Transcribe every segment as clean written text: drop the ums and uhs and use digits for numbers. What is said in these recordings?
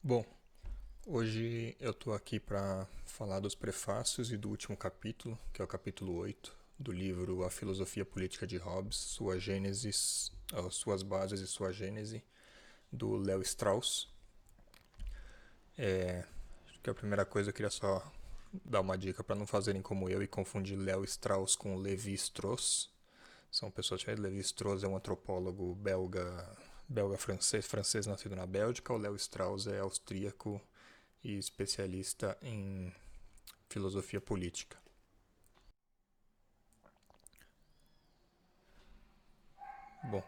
Bom, hoje eu estou aqui para falar dos prefácios e do último capítulo, que é o capítulo 8 do livro A Filosofia Política de Hobbes, Sua Gênesis, Suas Bases e Sua Gênese, do Léo Strauss. Acho que a primeira coisa eu queria só dar uma dica para não fazerem como eu e confundir Léo Strauss com Levi Strauss. São pessoas diferentes. Levi Strauss é um antropólogo belga-francês nascido na Bélgica. O Léo Strauss é austríaco e especialista em filosofia política. Bom,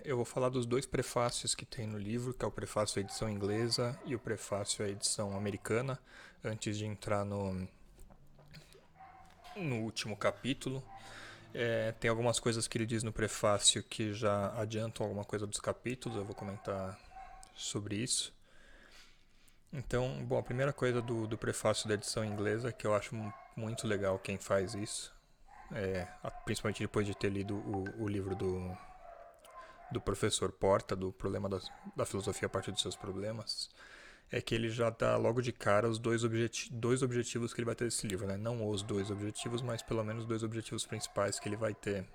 eu vou falar dos dois prefácios que tem no livro, que é o prefácio à edição inglesa e o prefácio à edição americana, antes de entrar no último capítulo. Tem algumas coisas que ele diz no prefácio que já adiantam alguma coisa dos capítulos, eu vou comentar sobre isso. Então, bom, a primeira coisa do prefácio da edição inglesa, que eu acho muito legal quem faz isso, principalmente depois de ter lido o livro do professor Porta, do problema da filosofia a partir dos seus problemas, é que ele já dá logo de cara os dois objetivos que ele vai ter desse livro, né? Não os dois objetivos, mas pelo menos dois objetivos principais que ele vai ter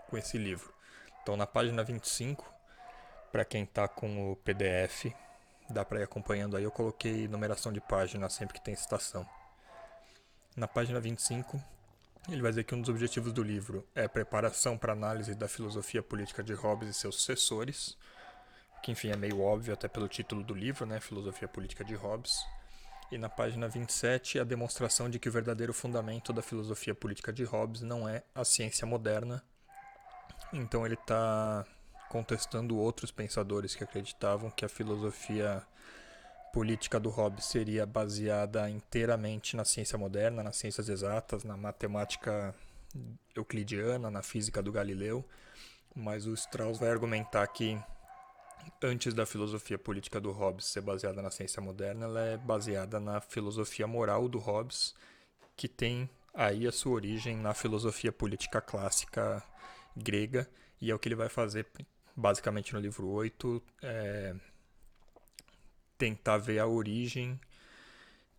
com esse livro. Então, na página 25, para quem está com o PDF, dá para ir acompanhando aí, eu coloquei numeração de página sempre que tem citação. Na página 25, ele vai dizer que um dos objetivos do livro é preparação para análise da filosofia política de Hobbes e seus sucessores, que enfim é meio óbvio até pelo título do livro, né, Filosofia Política de Hobbes. E na página 27, a demonstração de que o verdadeiro fundamento da filosofia política de Hobbes não é a ciência moderna. Então ele está contestando outros pensadores que acreditavam que a filosofia política do Hobbes seria baseada inteiramente na ciência moderna, nas ciências exatas, na matemática euclidiana, na física do Galileu, mas o Strauss vai argumentar que antes da filosofia política do Hobbes ser baseada na ciência moderna, ela é baseada na filosofia moral do Hobbes, que tem aí a sua origem na filosofia política clássica grega, e é o que ele vai fazer basicamente no livro 8, tentar ver a origem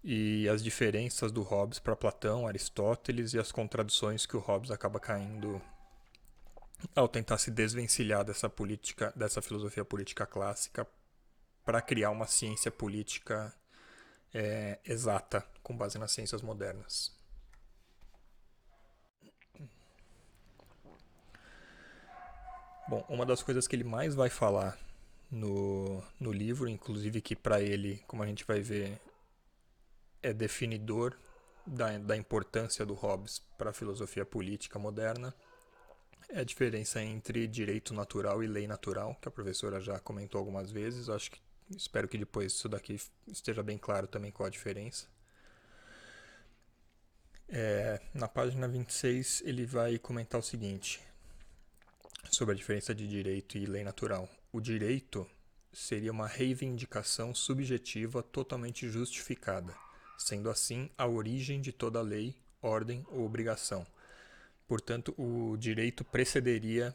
e as diferenças do Hobbes para Platão, Aristóteles e as contradições que o Hobbes acaba caindo ao tentar se desvencilhar dessa filosofia política clássica para criar uma ciência política exata com base nas ciências modernas. Bom, uma das coisas que ele mais vai falar no livro, inclusive que para ele, como a gente vai ver, é definidor da importância do Hobbes para a filosofia política moderna, é a diferença entre direito natural e lei natural, que a professora já comentou algumas vezes. Acho que espero que depois isso daqui esteja bem claro também qual a diferença. Na página 26 ele vai comentar o seguinte sobre a diferença de direito e lei natural. O direito seria uma reivindicação subjetiva totalmente justificada, sendo assim a origem de toda lei, ordem ou obrigação. Portanto, o direito precederia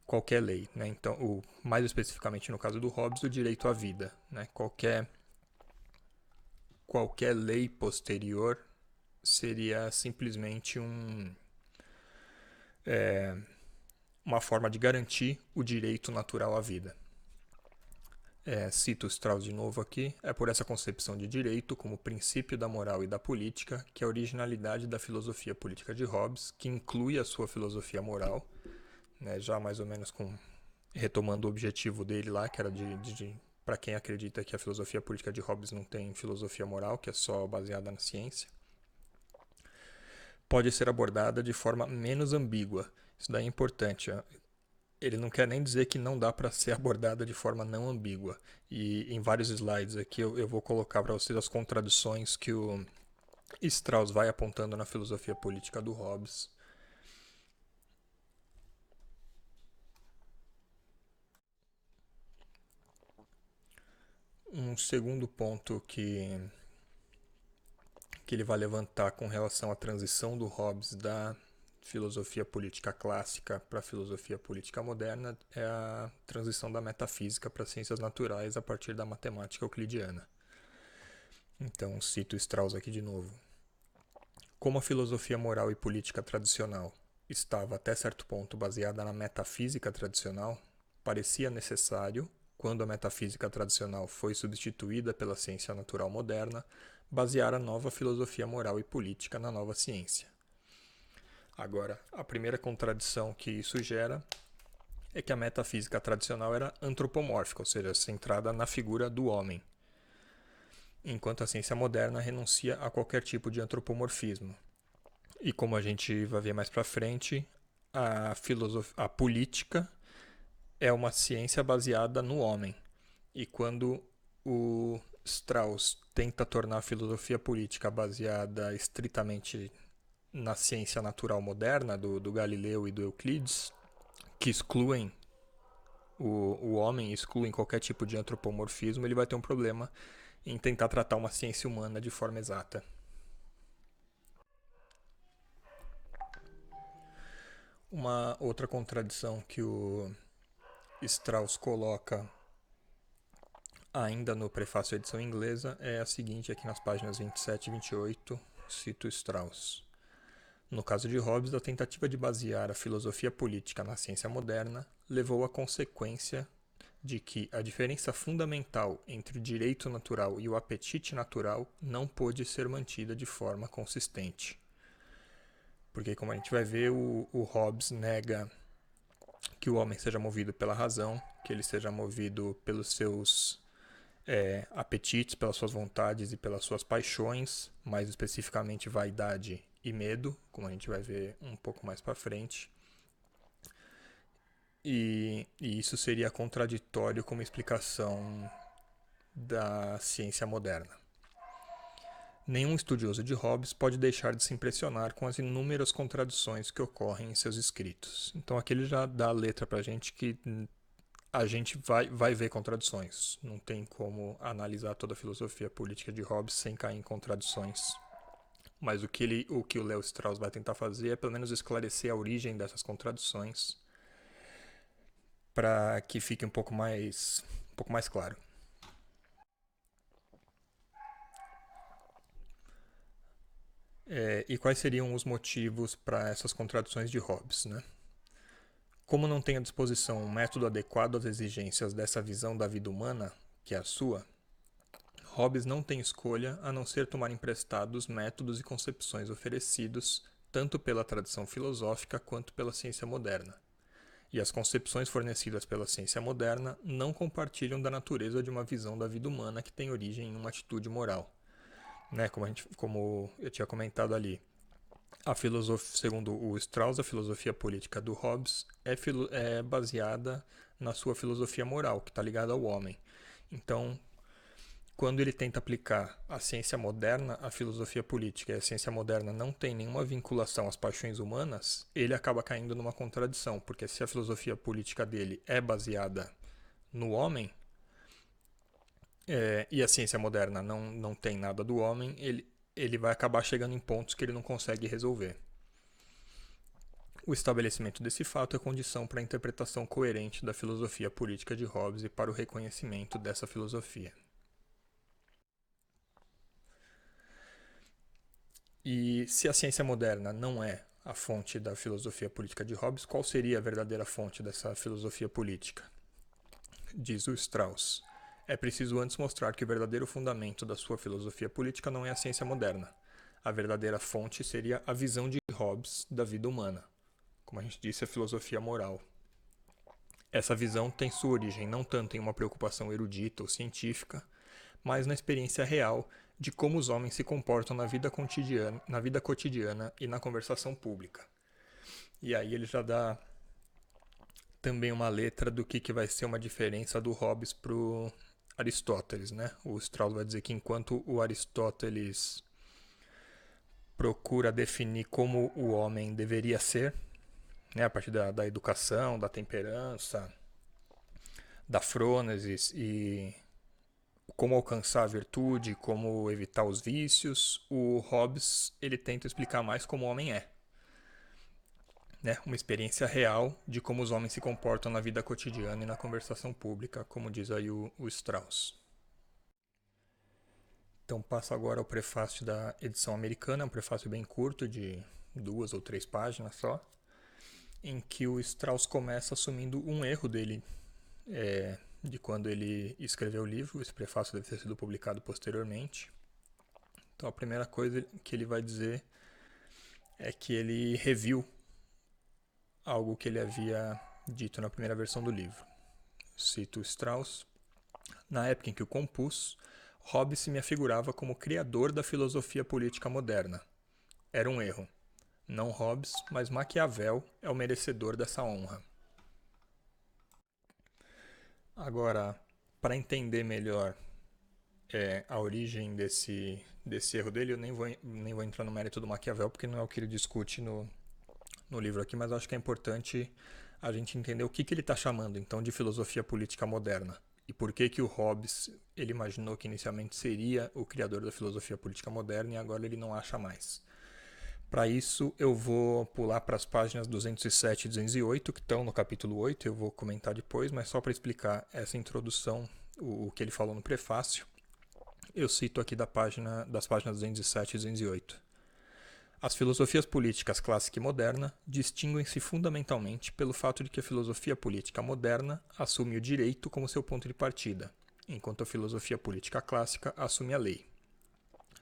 qualquer lei, né? Então, mais especificamente no caso do Hobbes, o direito à vida, né? Qualquer lei posterior seria simplesmente uma forma de garantir o direito natural à vida. Cito Strauss de novo aqui, é por essa concepção de direito como princípio da moral e da política que a originalidade da filosofia política de Hobbes, que inclui a sua filosofia moral, né, já mais ou menos retomando o objetivo dele lá, que era para quem acredita que a filosofia política de Hobbes não tem filosofia moral, que é só baseada na ciência, pode ser abordada de forma menos ambígua. Isso daí é importante. Ele não quer nem dizer que não dá para ser abordada de forma não ambígua. E em vários slides aqui eu vou colocar para vocês as contradições que o Strauss vai apontando na filosofia política do Hobbes. Um segundo ponto que ele vai levantar com relação à transição do Hobbes da filosofia política clássica para a filosofia política moderna é a transição da metafísica para as ciências naturais a partir da matemática euclidiana. Então, cito Strauss aqui de novo. Como a filosofia moral e política tradicional estava até certo ponto baseada na metafísica tradicional, parecia necessário, quando a metafísica tradicional foi substituída pela ciência natural moderna, basear a nova filosofia moral e política na nova ciência. Agora, a primeira contradição que isso gera é que a metafísica tradicional era antropomórfica, ou seja, centrada na figura do homem, enquanto a ciência moderna renuncia a qualquer tipo de antropomorfismo. E como a gente vai ver mais para frente, a política é uma ciência baseada no homem. E quando o Strauss tenta tornar a filosofia política baseada estritamente na ciência natural moderna, do Galileu e do Euclides, que excluem o homem, excluem qualquer tipo de antropomorfismo, ele vai ter um problema em tentar tratar uma ciência humana de forma exata. Uma outra contradição que o Strauss coloca ainda no prefácio à edição inglesa é a seguinte, aqui nas páginas 27 e 28, cito Strauss. No caso de Hobbes, a tentativa de basear a filosofia política na ciência moderna levou à consequência de que a diferença fundamental entre o direito natural e o apetite natural não pôde ser mantida de forma consistente. Porque, como a gente vai ver, o Hobbes nega que o homem seja movido pela razão, que ele seja movido pelos seus apetites, pelas suas vontades e pelas suas paixões, mais especificamente vaidade e medo, como a gente vai ver um pouco mais para frente. E isso seria contraditório com uma explicação da ciência moderna. Nenhum estudioso de Hobbes pode deixar de se impressionar com as inúmeras contradições que ocorrem em seus escritos. Então aqui ele já dá a letra para a gente que a gente vai ver contradições. Não tem como analisar toda a filosofia política de Hobbes sem cair em contradições. Mas o que o Leo Strauss vai tentar fazer é pelo menos esclarecer a origem dessas contradições para que fique um pouco mais claro. E quais seriam os motivos para essas contradições de Hobbes, né? Como não tem à disposição um método adequado às exigências dessa visão da vida humana, que é a sua, Hobbes não tem escolha a não ser tomar emprestados métodos e concepções oferecidos tanto pela tradição filosófica quanto pela ciência moderna. E as concepções fornecidas pela ciência moderna não compartilham da natureza de uma visão da vida humana que tem origem em uma atitude moral. Né? Como eu tinha comentado ali, segundo o Strauss, a filosofia política do Hobbes é baseada na sua filosofia moral, que está ligada ao homem. Então, quando ele tenta aplicar a ciência moderna à filosofia política e a ciência moderna não tem nenhuma vinculação às paixões humanas, ele acaba caindo numa contradição, porque se a filosofia política dele é baseada no homem, e a ciência moderna não tem nada do homem, ele vai acabar chegando em pontos que ele não consegue resolver. O estabelecimento desse fato é condição para a interpretação coerente da filosofia política de Hobbes e para o reconhecimento dessa filosofia. E se a ciência moderna não é a fonte da filosofia política de Hobbes, qual seria a verdadeira fonte dessa filosofia política? Diz o Strauss. É preciso antes mostrar que o verdadeiro fundamento da sua filosofia política não é a ciência moderna. A verdadeira fonte seria a visão de Hobbes da vida humana. Como a gente disse, a filosofia moral. Essa visão tem sua origem não tanto em uma preocupação erudita ou científica, mas na experiência real de como os homens se comportam na vida cotidiana e na conversação pública. E aí ele já dá também uma letra do que vai ser uma diferença do Hobbes para o Aristóteles, né? O Strauss vai dizer que enquanto o Aristóteles procura definir como o homem deveria ser, né, a partir da educação, da temperança, da frônesis e como alcançar a virtude, como evitar os vícios, o Hobbes ele tenta explicar mais como o homem é. né, uma experiência real de como os homens se comportam na vida cotidiana e na conversação pública, como diz aí o Strauss. Então passo agora ao prefácio da edição americana, um prefácio bem curto, de 2 ou 3 páginas só, em que o Strauss começa assumindo um erro dele de quando ele escreveu o livro. Esse prefácio deve ter sido publicado posteriormente. Então a primeira coisa que ele vai dizer é que ele reviu algo que ele havia dito na primeira versão do livro. Cito Strauss: na época em que o compus, Hobbes se me afigurava como criador da filosofia política moderna. Era um erro. Não Hobbes, mas Maquiavel é o merecedor dessa honra. Agora, para entender melhor a origem desse erro dele, eu nem vou entrar no mérito do Maquiavel, porque não é o que ele discute no livro aqui, mas acho que é importante a gente entender o que ele está chamando, então, de filosofia política moderna. E por que o Hobbes ele imaginou que inicialmente seria o criador da filosofia política moderna e agora ele não acha mais. Para isso, eu vou pular para as páginas 207 e 208, que estão no capítulo 8, eu vou comentar depois, mas só para explicar essa introdução, o que ele falou no prefácio, eu cito aqui das páginas 207 e 208. As filosofias políticas clássica e moderna distinguem-se fundamentalmente pelo fato de que a filosofia política moderna assume o direito como seu ponto de partida, enquanto a filosofia política clássica assume a lei.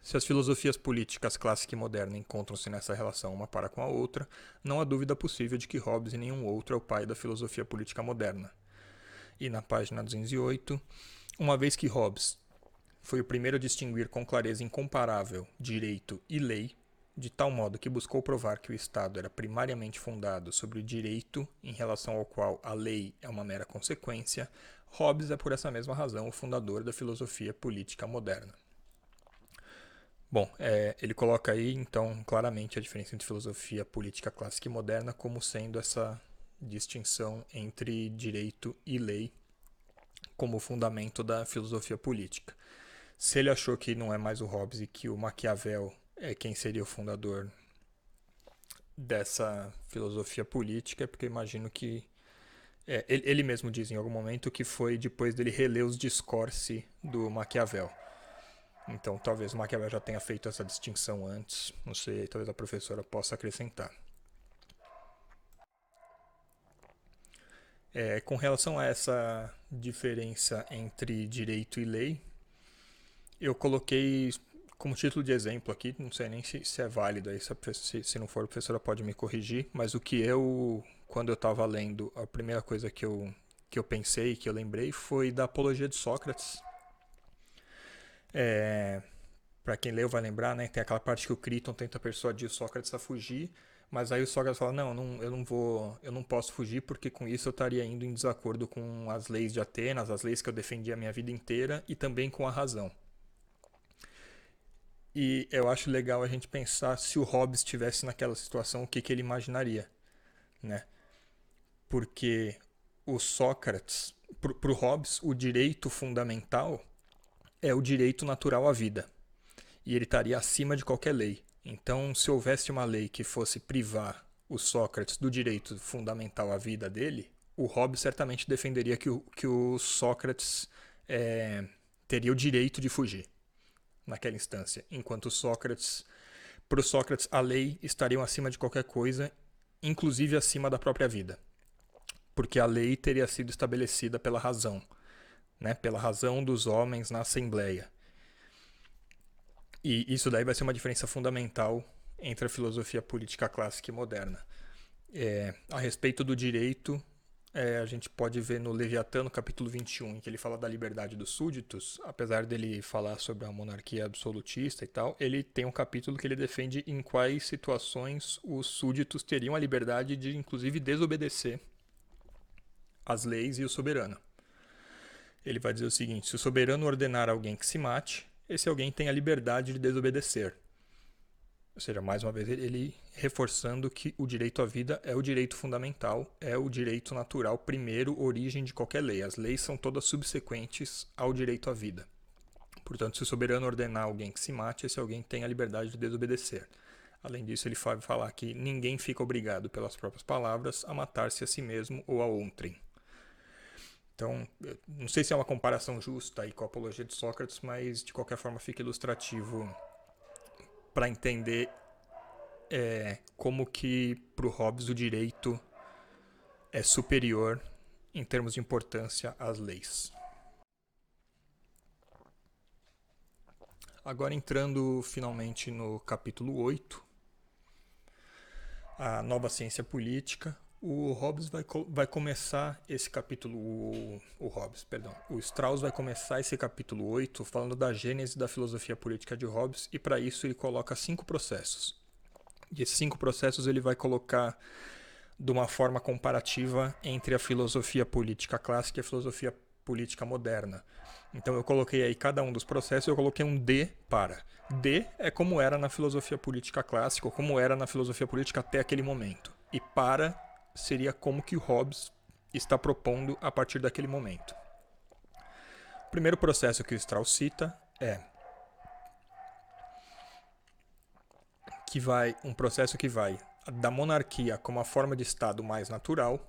Se as filosofias políticas clássica e moderna encontram-se nessa relação uma para com a outra, não há dúvida possível de que Hobbes e nenhum outro é o pai da filosofia política moderna. E na página 208, uma vez que Hobbes foi o primeiro a distinguir com clareza incomparável direito e lei, de tal modo que buscou provar que o Estado era primariamente fundado sobre o direito, em relação ao qual a lei é uma mera consequência, Hobbes é por essa mesma razão o fundador da filosofia política moderna. Bom, ele coloca aí, então, claramente a diferença entre filosofia política clássica e moderna como sendo essa distinção entre direito e lei como fundamento da filosofia política. Se ele achou que não é mais o Hobbes e que o Maquiavel é quem seria o fundador dessa filosofia política, é porque eu imagino que ele mesmo diz em algum momento que foi depois dele reler os discorsi do Maquiavel. Então, talvez o Maquiavel já tenha feito essa distinção antes. Não sei, talvez a professora possa acrescentar. Com relação a essa diferença entre direito e lei, eu coloquei como título de exemplo aqui, não sei nem se é válido, aí, se não for, a professora pode me corrigir, mas quando eu estava lendo, a primeira coisa que eu pensei, que eu lembrei, foi da Apologia de Sócrates. Para quem leu vai lembrar, né? Tem aquela parte que o Críton tenta persuadir o Sócrates a fugir, mas aí o Sócrates fala, eu não posso fugir porque com isso eu estaria indo em desacordo com as leis de Atenas, as leis que eu defendi a minha vida inteira e também com a razão. E eu acho legal a gente pensar se o Hobbes estivesse naquela situação, o que ele imaginaria, né? Porque o Sócrates, para o Hobbes, o direito fundamental é o direito natural à vida. E ele estaria acima de qualquer lei. Então, se houvesse uma lei que fosse privar o Sócrates do direito fundamental à vida dele, o Hobbes certamente defenderia que o Sócrates teria o direito de fugir naquela instância. Enquanto para o Sócrates, a lei estaria acima de qualquer coisa, inclusive acima da própria vida. Porque a lei teria sido estabelecida pela razão, né? Pela razão dos homens na Assembleia. E isso daí vai ser uma diferença fundamental entre a filosofia política clássica e moderna. A respeito do direito, a gente pode ver no Leviatã, no capítulo 21, em que ele fala da liberdade dos súditos. Apesar dele falar sobre a monarquia absolutista e tal, ele tem um capítulo que ele defende em quais situações os súditos teriam a liberdade de, inclusive, desobedecer as leis e o soberano. Ele vai dizer o seguinte: se o soberano ordenar alguém que se mate, esse alguém tem a liberdade de desobedecer. Ou seja, mais uma vez, ele reforçando que o direito à vida é o direito fundamental, é o direito natural, primeiro, origem de qualquer lei. As leis são todas subsequentes ao direito à vida. Portanto, se o soberano ordenar alguém que se mate, esse alguém tem a liberdade de desobedecer. Além disso, ele vai falar que ninguém fica obrigado pelas próprias palavras a matar-se a si mesmo ou a outrem. Então, não sei se é uma comparação justa aí com a Apologia de Sócrates, mas de qualquer forma fica ilustrativo para entender como que para o Hobbes o direito é superior em termos de importância às leis. Agora entrando finalmente no capítulo 8, a nova ciência política, o Hobbes vai começar esse capítulo, o Strauss vai começar esse capítulo 8 falando da gênese da filosofia política de Hobbes, e para isso ele coloca 5 processos. E esses 5 processos ele vai colocar de uma forma comparativa entre a filosofia política clássica e a filosofia política moderna. Então eu coloquei aí cada um dos processos, eu coloquei um D para. D é como era na filosofia política clássica, ou como era na filosofia política até aquele momento. E para seria como que o Hobbes está propondo a partir daquele momento. O primeiro processo que o Strauss cita é um processo que vai da monarquia como a forma de Estado mais natural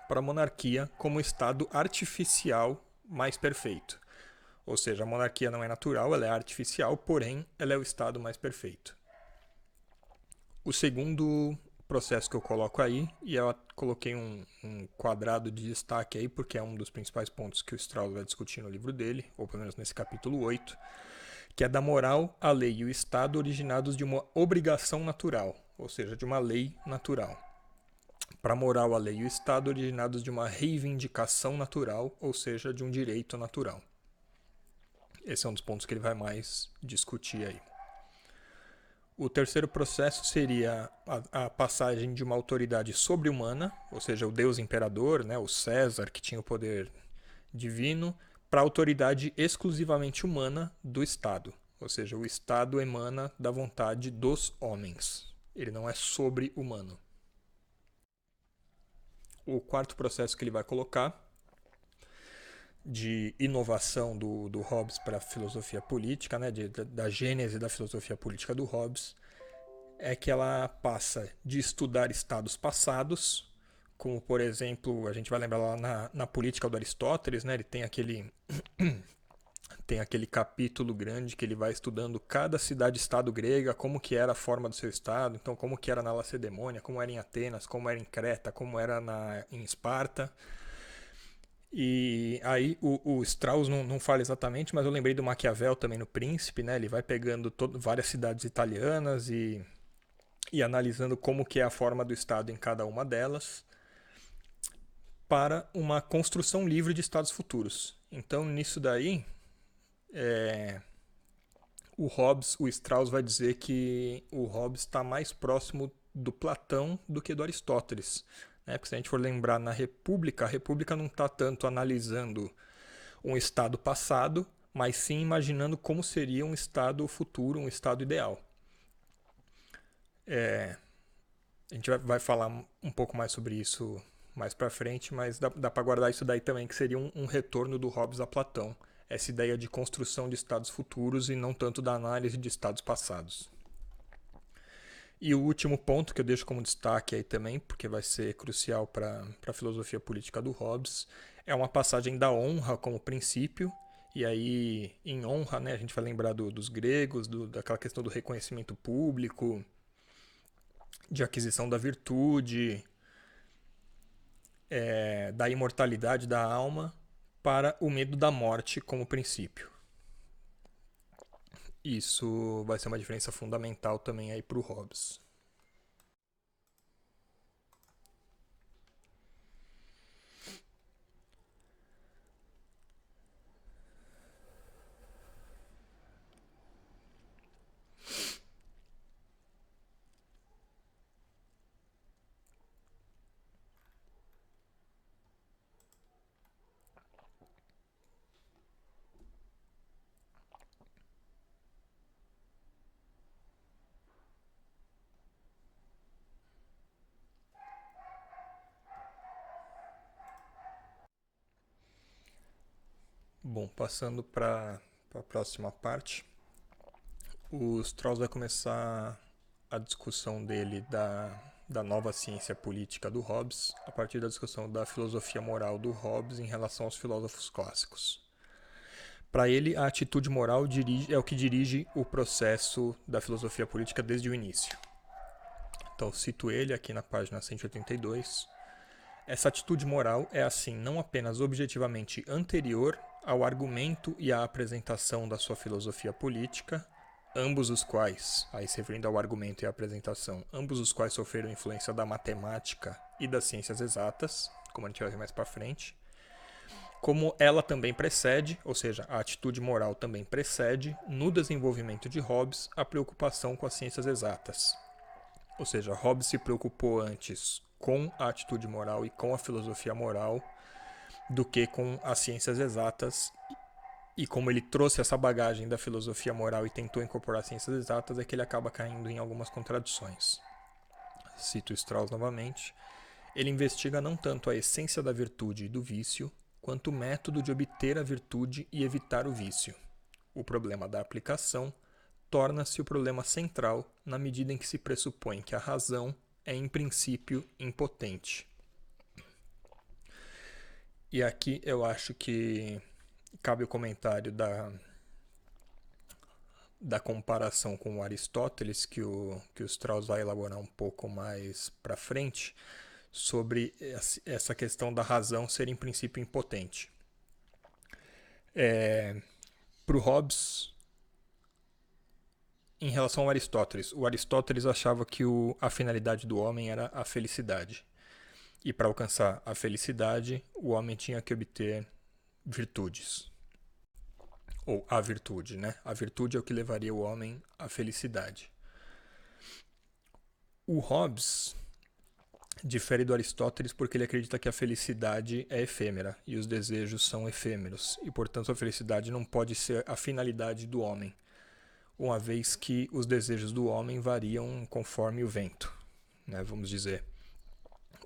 para a monarquia como Estado artificial mais perfeito. Ou seja, a monarquia não é natural, ela é artificial, porém ela é o Estado mais perfeito. O segundo processo que eu coloco aí, e eu coloquei um quadrado de destaque aí, porque é um dos principais pontos que o Strauss vai discutir no livro dele, ou pelo menos nesse capítulo 8, que é da moral, a lei e o Estado originados de uma obrigação natural, ou seja, de uma lei natural. Para a moral, a lei e o Estado originados de uma reivindicação natural, ou seja, de um direito natural. Esse é um dos pontos que ele vai mais discutir aí. O terceiro processo seria a passagem de uma autoridade sobre-humana, ou seja, o Deus imperador, né, o César, que tinha o poder divino, para a autoridade exclusivamente humana do Estado. Ou seja, o Estado emana da vontade dos homens. Ele não é sobre-humano. O quarto processo que ele vai colocar de inovação do Hobbes para a filosofia política, né, da gênese da filosofia política do Hobbes, é que ela passa de estudar estados passados, como, por exemplo, a gente vai lembrar lá na política do Aristóteles, né, ele tem aquele capítulo grande que ele vai estudando cada cidade-estado grega, como que era a forma do seu estado, então como que era na Lacedemônia, como era em Atenas, como era em Creta, como era em Esparta. E aí o Strauss não fala exatamente, mas eu lembrei do Maquiavel também no Príncipe, né? Ele vai pegando várias cidades italianas e analisando como que é a forma do Estado em cada uma delas para uma construção livre de estados futuros. Então, nisso daí, o Strauss vai dizer que o Hobbes está mais próximo do Platão do que do Aristóteles. Porque se a gente for lembrar na República, a República não está tanto analisando um estado passado, mas sim imaginando como seria um estado futuro, um estado ideal. A gente vai falar um pouco mais sobre isso mais para frente, mas dá para guardar isso daí também, que seria um retorno do Hobbes a Platão. Essa ideia de construção de estados futuros e não tanto da análise de estados passados. E o último ponto que eu deixo como destaque aí também, porque vai ser crucial para a filosofia política do Hobbes, é uma passagem da honra como princípio. E aí, em honra, né, a gente vai lembrar dos gregos, daquela questão do reconhecimento público, de aquisição da virtude, da imortalidade da alma, para o medo da morte como princípio. Isso vai ser uma diferença fundamental também aí para o Hobbes. Bom, passando para a próxima parte, o Strauss vai começar a discussão dele da nova ciência política do Hobbes a partir da discussão da filosofia moral do Hobbes em relação aos filósofos clássicos. Para ele, a atitude moral é o que dirige o processo da filosofia política desde o início. Então, cito ele aqui na página 182. Essa atitude moral é, assim, não apenas objetivamente anterior ao argumento e à apresentação da sua filosofia política, ambos os quais, aí se referindo ao argumento e à apresentação, ambos os quais sofreram influência da matemática e das ciências exatas, como a gente vai ver mais para frente, como ela também precede, ou seja, a atitude moral também precede, no desenvolvimento de Hobbes, a preocupação com as ciências exatas. Ou seja, Hobbes se preocupou antes com a atitude moral e com a filosofia moral do que com as ciências exatas. E como ele trouxe essa bagagem da filosofia moral e tentou incorporar ciências exatas, é que ele acaba caindo em algumas contradições. Cito Strauss novamente. Ele investiga não tanto a essência da virtude e do vício, quanto o método de obter a virtude e evitar o vício. O problema da aplicação torna-se o problema central na medida em que se pressupõe que a razão é, em princípio, impotente. E aqui eu acho que cabe o comentário da comparação com o Aristóteles, que o Strauss vai elaborar um pouco mais para frente, sobre essa questão da razão ser, em princípio, impotente. Para o Hobbes, em relação ao Aristóteles, o Aristóteles achava que a finalidade do homem era a felicidade. E para alcançar a felicidade, o homem tinha que obter virtudes. Ou a virtude, né? A virtude é o que levaria o homem à felicidade. O Hobbes difere do Aristóteles porque ele acredita que a felicidade é efêmera e os desejos são efêmeros. E, portanto, a felicidade não pode ser a finalidade do homem, uma vez que os desejos do homem variam conforme o vento, né? Vamos dizer,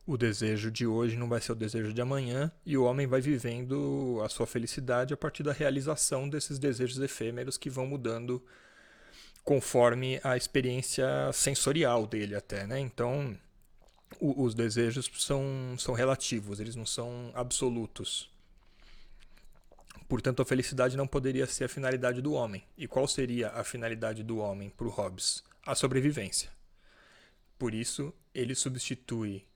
o desejo de hoje não vai ser o desejo de amanhã e o homem vai vivendo a sua felicidade a partir da realização desses desejos efêmeros que vão mudando conforme a experiência sensorial dele até, né? Então, os desejos são relativos, eles não são absolutos. Portanto, a felicidade não poderia ser a finalidade do homem. E qual seria a finalidade do homem para o Hobbes? A sobrevivência. Por isso, ele substitui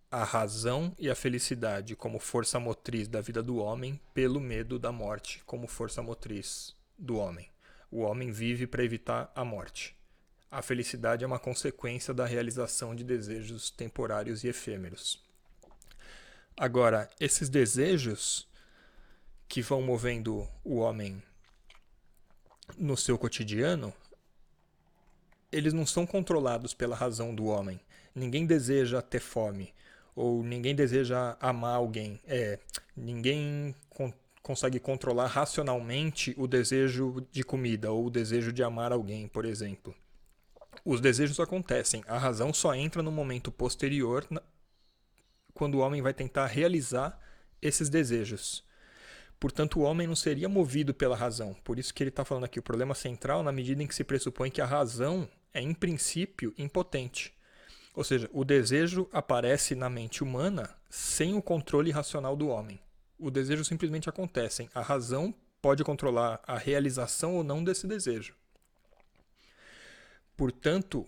a razão e a felicidade como força motriz da vida do homem pelo medo da morte como força motriz do homem. O homem vive para evitar a morte. A felicidade é uma consequência da realização de desejos temporários e efêmeros. Agora, esses desejos que vão movendo o homem no seu cotidiano, eles não são controlados pela razão do homem. Ninguém deseja ter fome, ou ninguém deseja amar alguém. Ninguém consegue controlar racionalmente o desejo de comida ou o desejo de amar alguém, por exemplo. Os desejos acontecem. A razão só entra no momento posterior, quando o homem vai tentar realizar esses desejos. Portanto, o homem não seria movido pela razão. Por isso que ele está falando aqui o problema central na medida em que se pressupõe que a razão é, em princípio, impotente. Ou seja, o desejo aparece na mente humana sem o controle racional do homem. O desejo simplesmente acontece. A razão pode controlar a realização ou não desse desejo. Portanto,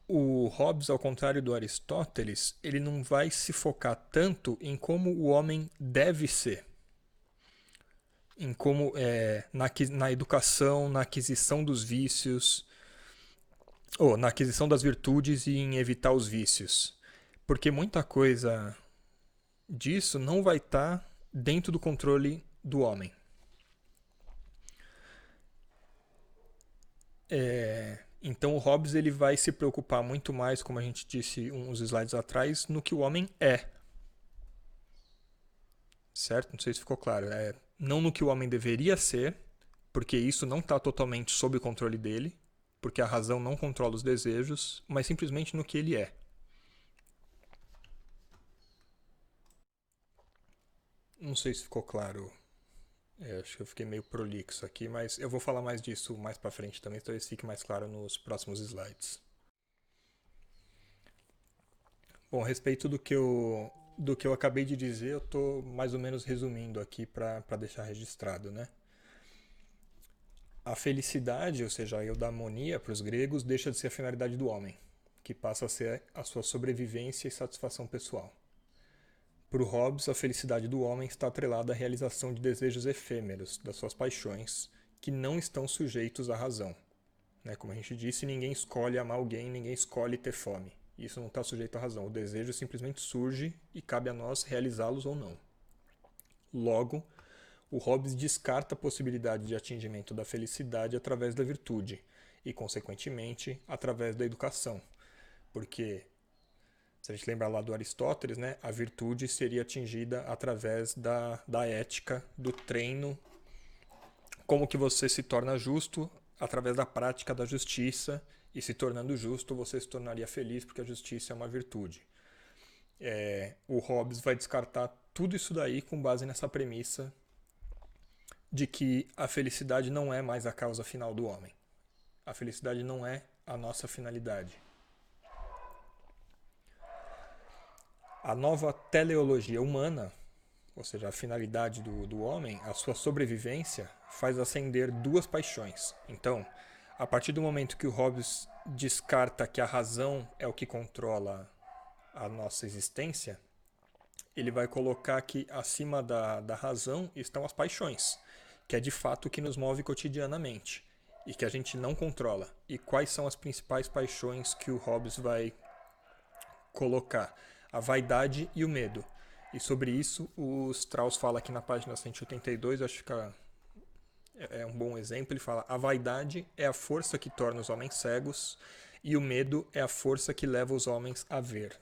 o Hobbes, ao contrário do Aristóteles, ele não vai se focar tanto em como o homem deve ser, em como na educação, na aquisição dos vícios, ou na aquisição das virtudes e em evitar os vícios. Porque muita coisa disso não vai estar dentro do controle do homem. Então o Hobbes ele vai se preocupar muito mais, como a gente disse uns slides atrás, no que o homem é. Certo? Não sei se ficou claro. Não no que o homem deveria ser, porque isso não está totalmente sob o controle dele, porque a razão não controla os desejos, mas simplesmente no que ele é. Não sei se ficou claro Acho que eu fiquei meio prolixo aqui, mas eu vou falar mais disso mais pra frente também, talvez fique mais claro nos próximos slides. Bom, a respeito do que eu acabei de dizer, eu estou mais ou menos resumindo aqui para deixar registrado, né? A felicidade, ou seja, a eudaimonia para os gregos, deixa de ser a finalidade do homem, que passa a ser a sua sobrevivência e satisfação pessoal. Para o Hobbes, a felicidade do homem está atrelada à realização de desejos efêmeros, das suas paixões, que não estão sujeitos à razão. Né? Como a gente disse, ninguém escolhe amar alguém, ninguém escolhe ter fome. Isso não está sujeito à razão. O desejo simplesmente surge e cabe a nós realizá-los ou não. Logo, o Hobbes descarta a possibilidade de atingimento da felicidade através da virtude e, consequentemente, através da educação. Porque, se a gente lembrar lá do Aristóteles, né, a virtude seria atingida através da ética, do treino, como que você se torna justo através da prática da justiça, e se tornando justo você se tornaria feliz porque a justiça é uma virtude. O Hobbes vai descartar tudo isso daí com base nessa premissa de que a felicidade não é mais a causa final do homem. A felicidade não é a nossa finalidade. A nova teleologia humana, ou seja, a finalidade do homem, a sua sobrevivência, faz acender duas paixões. Então, a partir do momento que o Hobbes descarta que a razão é o que controla a nossa existência, ele vai colocar que acima da razão estão as paixões, que é de fato o que nos move cotidianamente e que a gente não controla. E quais são as principais paixões que o Hobbes vai colocar? A vaidade e o medo. E sobre isso, o Strauss fala aqui na página 182, acho que é um bom exemplo. Ele fala: a vaidade é a força que torna os homens cegos e o medo é a força que leva os homens a ver.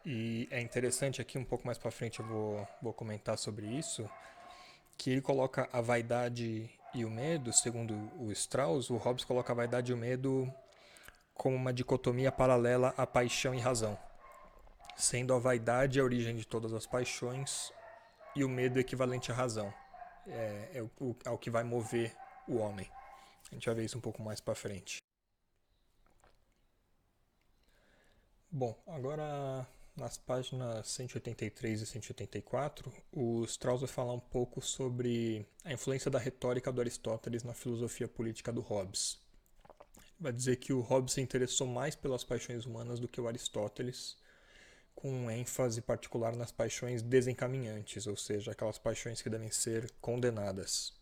E é interessante aqui, um pouco mais para frente eu vou comentar sobre isso, que ele coloca a vaidade e o medo, segundo o Strauss, o Hobbes coloca a vaidade e o medo como uma dicotomia paralela à paixão e razão, sendo a vaidade a origem de todas as paixões e o medo equivalente à razão. É o que vai mover o homem. A gente vai ver isso um pouco mais para frente. Bom, agora nas páginas 183 e 184, o Strauss vai falar um pouco sobre a influência da retórica do Aristóteles na filosofia política do Hobbes. Vai dizer que o Hobbes se interessou mais pelas paixões humanas do que o Aristóteles, com ênfase particular nas paixões desencaminhantes, ou seja, aquelas paixões que devem ser condenadas.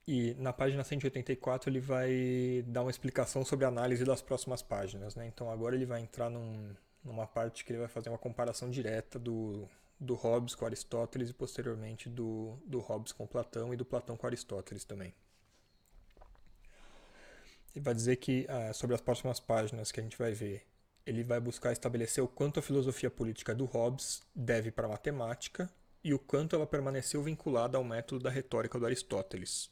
E na página 184 ele vai dar uma explicação sobre a análise das próximas páginas. Né? Então agora ele vai entrar numa parte que ele vai fazer uma comparação direta do Hobbes com Aristóteles e posteriormente do Hobbes com Platão e do Platão com Aristóteles também. Ele vai dizer que sobre as próximas páginas que a gente vai ver, ele vai buscar estabelecer o quanto a filosofia política do Hobbes deve para a matemática e o quanto ela permaneceu vinculada ao método da retórica do Aristóteles.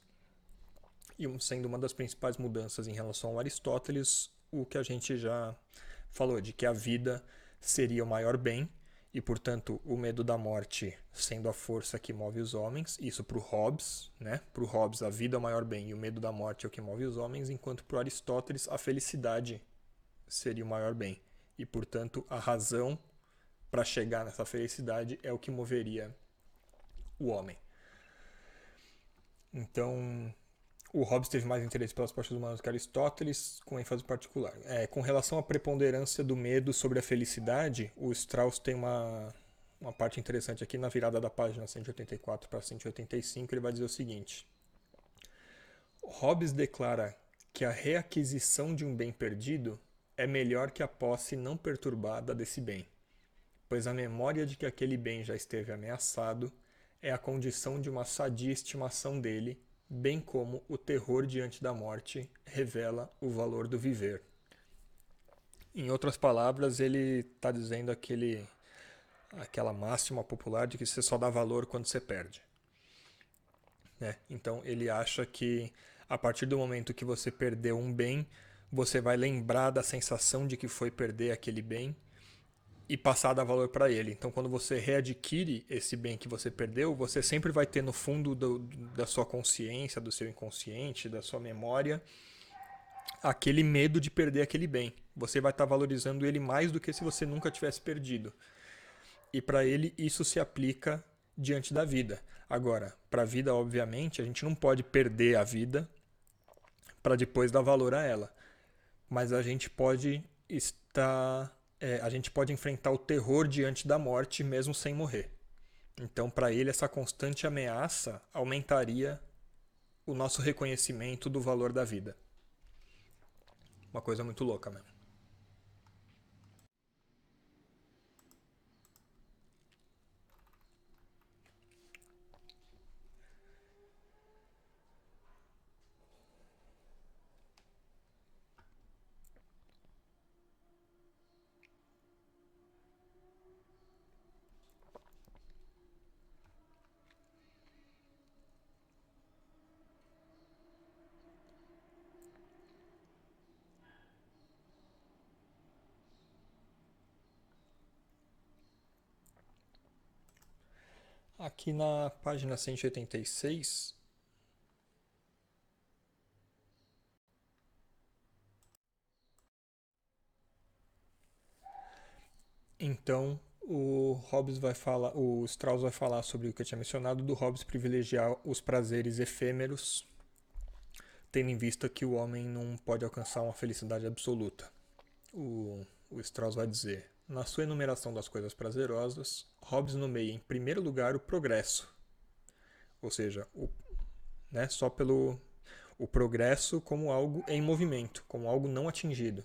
E sendo uma das principais mudanças em relação ao Aristóteles, o que a gente já falou, de que a vida seria o maior bem, e, portanto, o medo da morte sendo a força que move os homens, isso para o Hobbes, né? Para o Hobbes, a vida é o maior bem e o medo da morte é o que move os homens, enquanto para o Aristóteles, a felicidade seria o maior bem. E, portanto, a razão para chegar nessa felicidade é o que moveria o homem. Então, o Hobbes teve mais interesse pelas partes humanas que Aristóteles, com ênfase particular. Com relação à preponderância do medo sobre a felicidade, o Strauss tem uma parte interessante aqui na virada da página 184 para 185, ele vai dizer o seguinte: Hobbes declara que a reaquisição de um bem perdido é melhor que a posse não perturbada desse bem, pois a memória de que aquele bem já esteve ameaçado é a condição de uma sadia estimação dele, bem como o terror diante da morte revela o valor do viver. Em outras palavras, ele está dizendo aquela máxima popular de que você só dá valor quando você perde. Né? Então ele acha que a partir do momento que você perdeu um bem, você vai lembrar da sensação de que foi perder aquele bem e passar a dar valor para ele. Então, quando você readquire esse bem que você perdeu, você sempre vai ter no fundo da sua consciência, do seu inconsciente, da sua memória, aquele medo de perder aquele bem. Você vai estar valorizando ele mais do que se você nunca tivesse perdido. E para ele, isso se aplica diante da vida. Agora, para a vida, obviamente, a gente não pode perder a vida para depois dar valor a ela. Mas a gente pode a gente pode enfrentar o terror diante da morte mesmo sem morrer. Então, para ele, essa constante ameaça aumentaria o nosso reconhecimento do valor da vida. Uma coisa muito louca mesmo. Aqui na página 186, então o Strauss vai falar sobre o que eu tinha mencionado do Hobbes privilegiar os prazeres efêmeros, tendo em vista que o homem não pode alcançar uma felicidade absoluta. O Strauss vai dizer: na sua enumeração das coisas prazerosas, Hobbes nomeia em primeiro lugar o progresso, ou seja, só pelo o progresso como algo em movimento, como algo não atingido,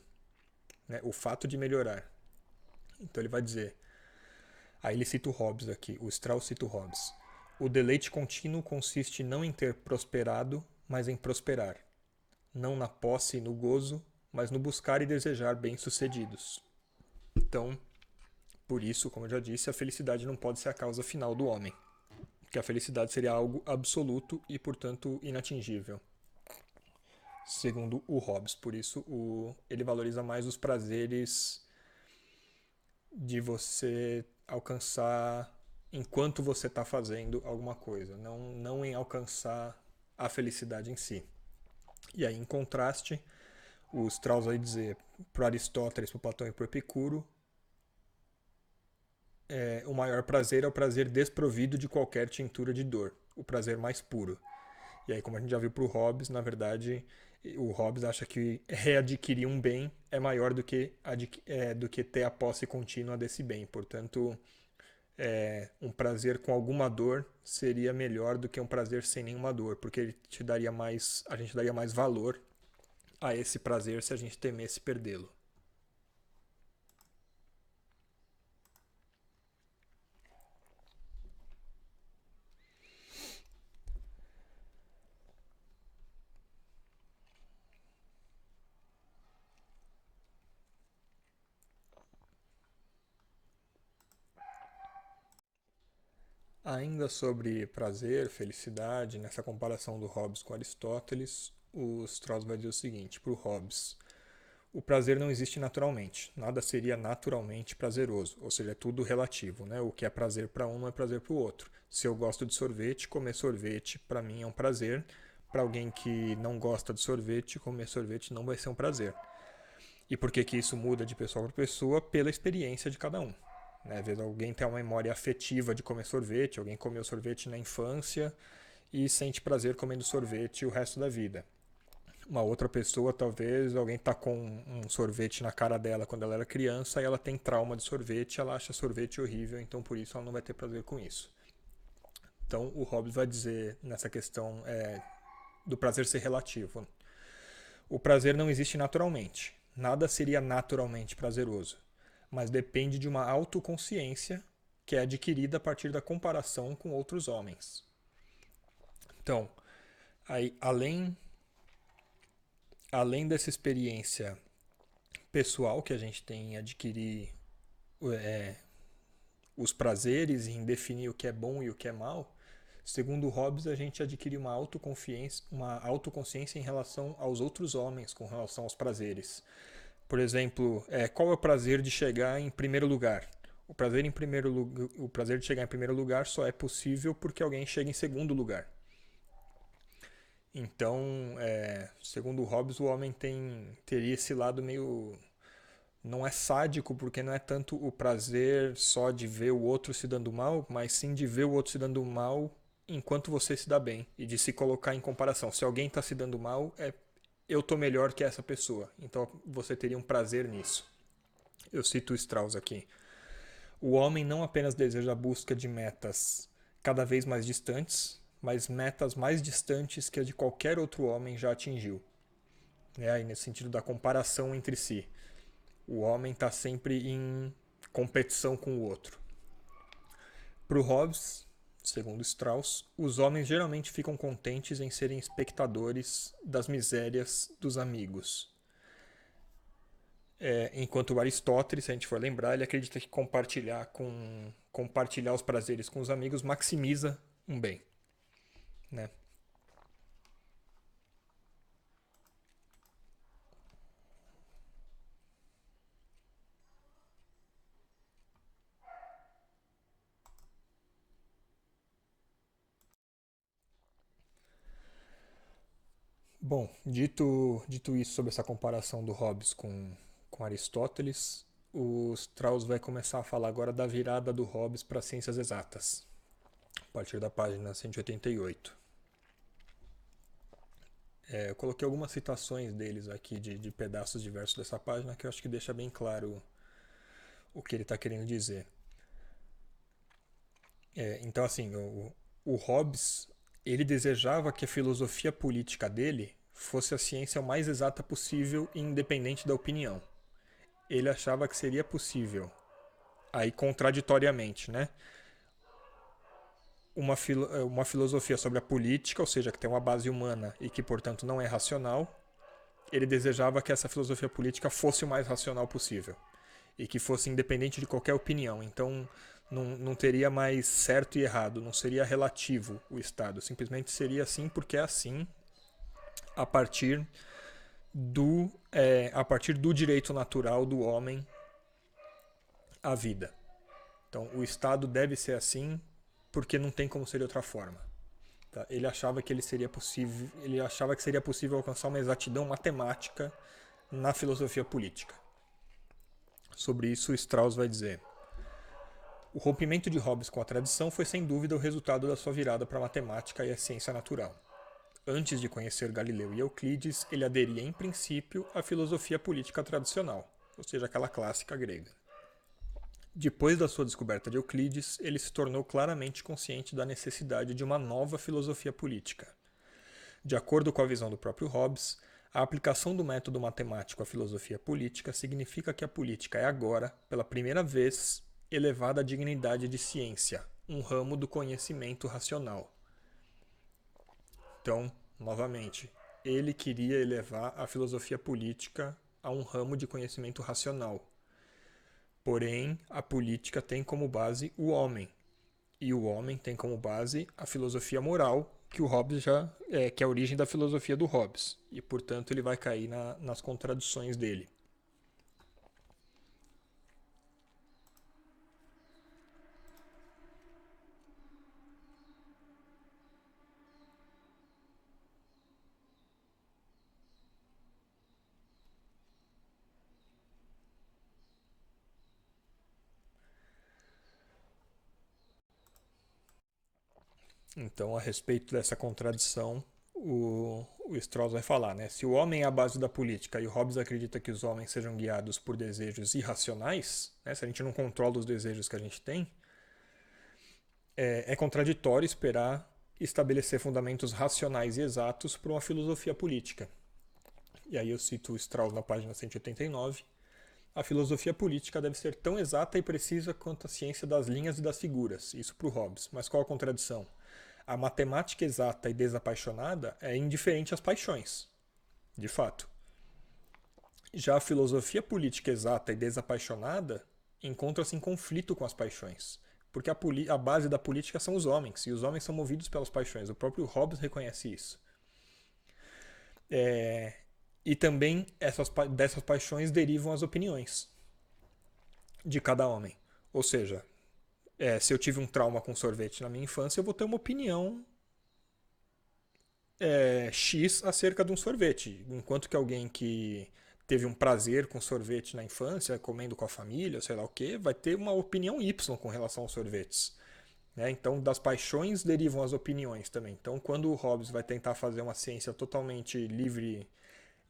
né, o fato de melhorar. Então ele vai dizer, aí ele cita o Hobbes aqui, o Strauss cita o Hobbes: o deleite contínuo consiste não em ter prosperado, mas em prosperar, não na posse e no gozo, mas no buscar e desejar bem-sucedidos. Então, por isso, como eu já disse, a felicidade não pode ser a causa final do homem, porque a felicidade seria algo absoluto e, portanto, inatingível, segundo o Hobbes. Por isso, ele valoriza mais os prazeres de você alcançar enquanto você está fazendo alguma coisa, não em alcançar a felicidade em si. E aí, em contraste, o Strauss vai dizer para Aristóteles, para Platão e para Epicuro, o maior prazer é o prazer desprovido de qualquer tintura de dor, o prazer mais puro. E aí, como a gente já viu para o Hobbes, na verdade, o Hobbes acha que readquirir um bem é maior do que ter a posse contínua desse bem. Portanto, um prazer com alguma dor seria melhor do que um prazer sem nenhuma dor, porque ele a gente daria mais valor a esse prazer se a gente temesse perdê-lo. Ainda sobre prazer, felicidade, nessa comparação do Hobbes com Aristóteles, o Strauss vai dizer o seguinte, para o Hobbes: o prazer não existe naturalmente, nada seria naturalmente prazeroso, ou seja, é tudo relativo, né? O que é prazer para um não é prazer para o outro. Se eu gosto de sorvete, comer sorvete para mim é um prazer, para alguém que não gosta de sorvete, comer sorvete não vai ser um prazer. E por que isso muda de pessoa para pessoa? Pela experiência de cada um. Né? Às vezes alguém tem uma memória afetiva de comer sorvete, alguém comeu sorvete na infância e sente prazer comendo sorvete o resto da vida. Uma outra pessoa, talvez, alguém tá com um sorvete na cara dela quando ela era criança e ela tem trauma de sorvete, ela acha sorvete horrível, então por isso ela não vai ter prazer com isso. Então o Hobbes vai dizer nessa questão do prazer ser relativo. O prazer não existe naturalmente. Nada seria naturalmente prazeroso, mas depende de uma autoconsciência que é adquirida a partir da comparação com outros homens. Então, aí, além dessa experiência pessoal que a gente tem em adquirir os prazeres e em definir o que é bom e o que é mal, segundo Hobbes, a gente adquire uma autoconsciência em relação aos outros homens, com relação aos prazeres. Por exemplo, qual é o prazer de chegar em primeiro lugar? O prazer de chegar em primeiro lugar só é possível porque alguém chega em segundo lugar. Então, segundo Hobbes, o homem teria esse lado meio... Não é sádico, porque não é tanto o prazer só de ver o outro se dando mal, mas sim de ver o outro se dando mal enquanto você se dá bem. E de se colocar em comparação. Se alguém está se dando mal, eu tô melhor que essa pessoa. Então você teria um prazer nisso. Eu cito o Strauss aqui. O homem não apenas deseja a busca de metas cada vez mais distantes, mas metas mais distantes que a de qualquer outro homem já atingiu. Aí nesse sentido da comparação entre si. O homem está sempre em competição com o outro. Para o Hobbes, segundo Strauss, os homens geralmente ficam contentes em serem espectadores das misérias dos amigos. Enquanto Aristóteles, se a gente for lembrar, ele acredita que compartilhar os prazeres com os amigos maximiza um bem. Né? Bom, dito isso sobre essa comparação do Hobbes com Aristóteles, o Strauss vai começar a falar agora da virada do Hobbes para as ciências exatas, a partir da página 188. Eu coloquei algumas citações deles aqui, de pedaços diversos dessa página, que eu acho que deixa bem claro o que ele está querendo dizer. Então, assim, o Hobbes, ele desejava que a filosofia política dele fosse a ciência o mais exata possível e independente da opinião. Ele achava que seria possível, aí contraditoriamente, né? Uma filosofia sobre a política, ou seja, que tem uma base humana e que, portanto, não é racional. Ele desejava que essa filosofia política fosse o mais racional possível e que fosse independente de qualquer opinião. Então, não teria mais certo e errado, não seria relativo o Estado. Simplesmente seria assim porque é assim a partir do direito natural do homem à vida. Então, o Estado deve ser assim porque não tem como ser de outra forma. Tá? Ele achava que seria possível alcançar uma exatidão matemática na filosofia política. Sobre isso, Strauss vai dizer: o rompimento de Hobbes com a tradição foi sem dúvida o resultado da sua virada para a matemática e a ciência natural. Antes de conhecer Galileu e Euclides, ele aderia em princípio à filosofia política tradicional, ou seja, aquela clássica grega. Depois da sua descoberta de Euclides, ele se tornou claramente consciente da necessidade de uma nova filosofia política. De acordo com a visão do próprio Hobbes, a aplicação do método matemático à filosofia política significa que a política é agora, pela primeira vez, elevada à dignidade de ciência, um ramo do conhecimento racional. Então, novamente, ele queria elevar a filosofia política a um ramo de conhecimento racional. Porém, a política tem como base o homem. e o homem tem como base a filosofia moral, que o Hobbes que é a origem da filosofia do Hobbes, e portanto ele vai cair nas contradições dele. Então, a respeito dessa contradição, o Strauss vai falar, né? Se o homem é a base da política e o Hobbes acredita que os homens sejam guiados por desejos irracionais, né? Se a gente não controla os desejos que a gente tem, é contraditório esperar estabelecer fundamentos racionais e exatos para uma filosofia política. E aí eu cito o Strauss na página 189. A filosofia política deve ser tão exata e precisa quanto a ciência das linhas e das figuras. Isso para o Hobbes. Mas qual a contradição? A matemática exata e desapaixonada é indiferente às paixões, de fato. Já a filosofia política exata e desapaixonada encontra-se em conflito com as paixões, porque a base da política são os homens, e os homens são movidos pelas paixões. O próprio Hobbes reconhece isso. E também dessas paixões derivam as opiniões de cada homem. Ou seja, se eu tive um trauma com sorvete na minha infância, eu vou ter uma opinião X acerca de um sorvete. Enquanto que alguém que teve um prazer com sorvete na infância, comendo com a família, sei lá o que, vai ter uma opinião Y com relação aos sorvetes. Né? Então, das paixões derivam as opiniões também. Então, quando o Hobbes vai tentar fazer uma ciência totalmente livre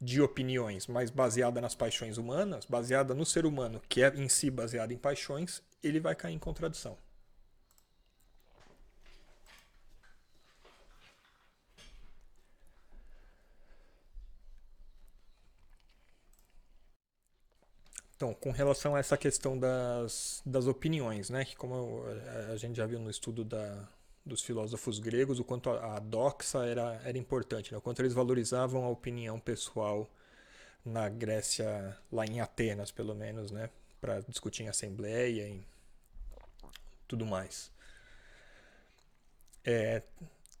de opiniões, mas baseada nas paixões humanas, baseada no ser humano, que é em si baseado em paixões, ele vai cair em contradição. Então, com relação a essa questão das opiniões, né, que como a gente já viu no estudo dos filósofos gregos, o quanto a doxa era importante, né, o quanto eles valorizavam a opinião pessoal na Grécia, lá em Atenas, pelo menos, né, para discutir em assembleia e tudo mais.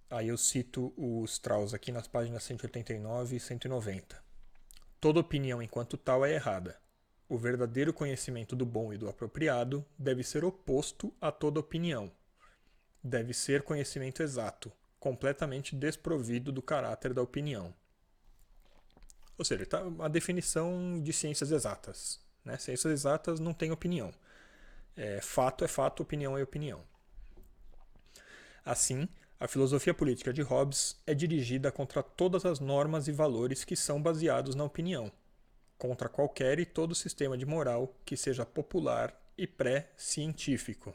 Aí eu cito o Strauss aqui nas páginas 189 e 190. Toda opinião enquanto tal é errada. O verdadeiro conhecimento do bom e do apropriado deve ser oposto a toda opinião. Deve ser conhecimento exato, completamente desprovido do caráter da opinião. Ou seja, tá a definição de ciências exatas. Né? Ciências exatas não têm opinião. Fato é fato, opinião é opinião. Assim, a filosofia política de Hobbes é dirigida contra todas as normas e valores que são baseados na opinião, contra qualquer e todo sistema de moral que seja popular e pré-científico.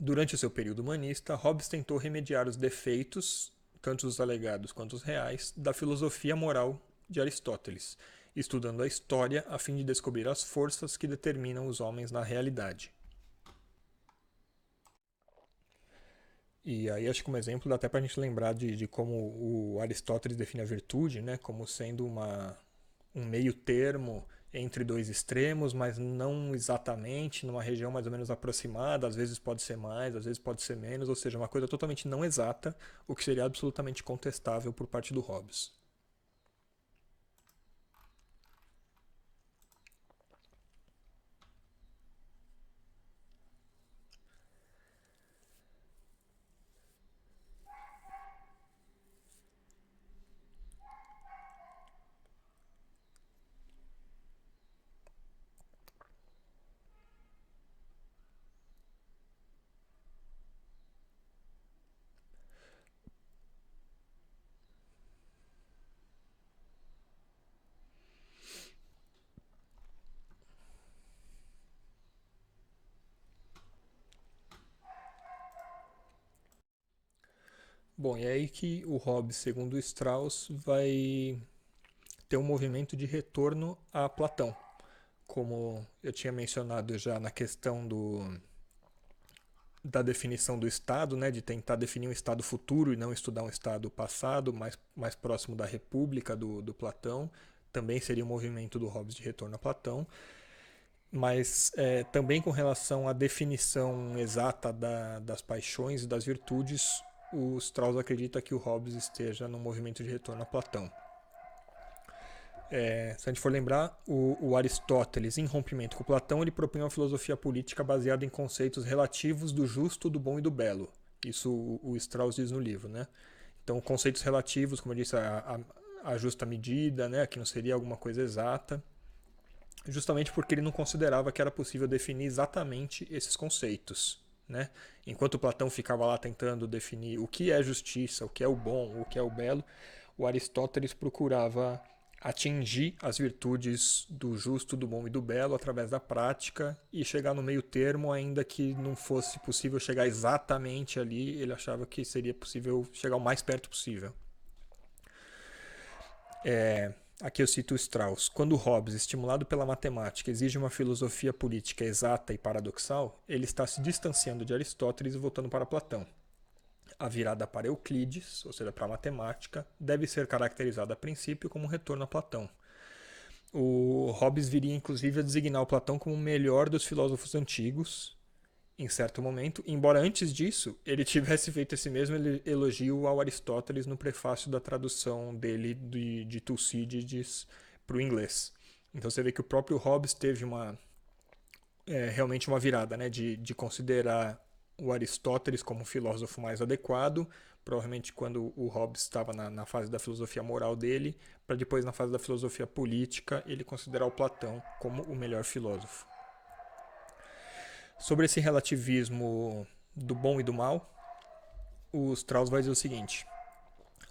Durante o seu período humanista, Hobbes tentou remediar os defeitos, tanto os alegados quanto os reais, da filosofia moral de Aristóteles, estudando a história a fim de descobrir as forças que determinam os homens na realidade. E aí acho que um exemplo dá até para a gente lembrar de como o Aristóteles define a virtude, né, como sendo um meio termo entre dois extremos, mas não exatamente, numa região mais ou menos aproximada, às vezes pode ser mais, às vezes pode ser menos, ou seja, uma coisa totalmente não exata, o que seria absolutamente contestável por parte do Hobbes. Bom, e é aí que o Hobbes, segundo Strauss, vai ter um movimento de retorno a Platão. Como eu tinha mencionado já na questão da definição do Estado, né, de tentar definir um Estado futuro e não estudar um Estado passado, mais próximo da República do Platão, também seria um movimento do Hobbes de retorno a Platão. mas também com relação à definição exata das paixões e das virtudes, o Strauss acredita que o Hobbes esteja num movimento de retorno a Platão. Se a gente for lembrar, o Aristóteles, em Rompimento com Platão, ele propõe uma filosofia política baseada em conceitos relativos do justo, do bom e do belo. Isso o Strauss diz no livro, né? Então, conceitos relativos, como eu disse, a justa medida, né? Que não seria alguma coisa exata, justamente porque ele não considerava que era possível definir exatamente esses conceitos, né? Enquanto Platão ficava lá tentando definir o que é justiça, o que é o bom, o que é o belo, o Aristóteles procurava atingir as virtudes do justo, do bom e do belo através da prática e chegar no meio termo, ainda que não fosse possível chegar exatamente ali, ele achava que seria possível chegar o mais perto possível. Aqui eu cito Strauss. Quando Hobbes, estimulado pela matemática, exige uma filosofia política exata e paradoxal, ele está se distanciando de Aristóteles e voltando para Platão. A virada para Euclides, ou seja, para a matemática, deve ser caracterizada a princípio como um retorno a Platão. O Hobbes viria inclusive a designar o Platão como o melhor dos filósofos antigos, em certo momento, embora antes disso ele tivesse feito esse mesmo elogio ao Aristóteles no prefácio da tradução dele de Tucídides para o inglês. Então você vê que o próprio Hobbes teve realmente uma virada, né, de considerar o Aristóteles como um filósofo mais adequado, provavelmente quando o Hobbes estava na fase da filosofia moral dele, para depois na fase da filosofia política ele considerar o Platão como o melhor filósofo. Sobre esse relativismo do bom e do mal, o Strauss vai dizer o seguinte: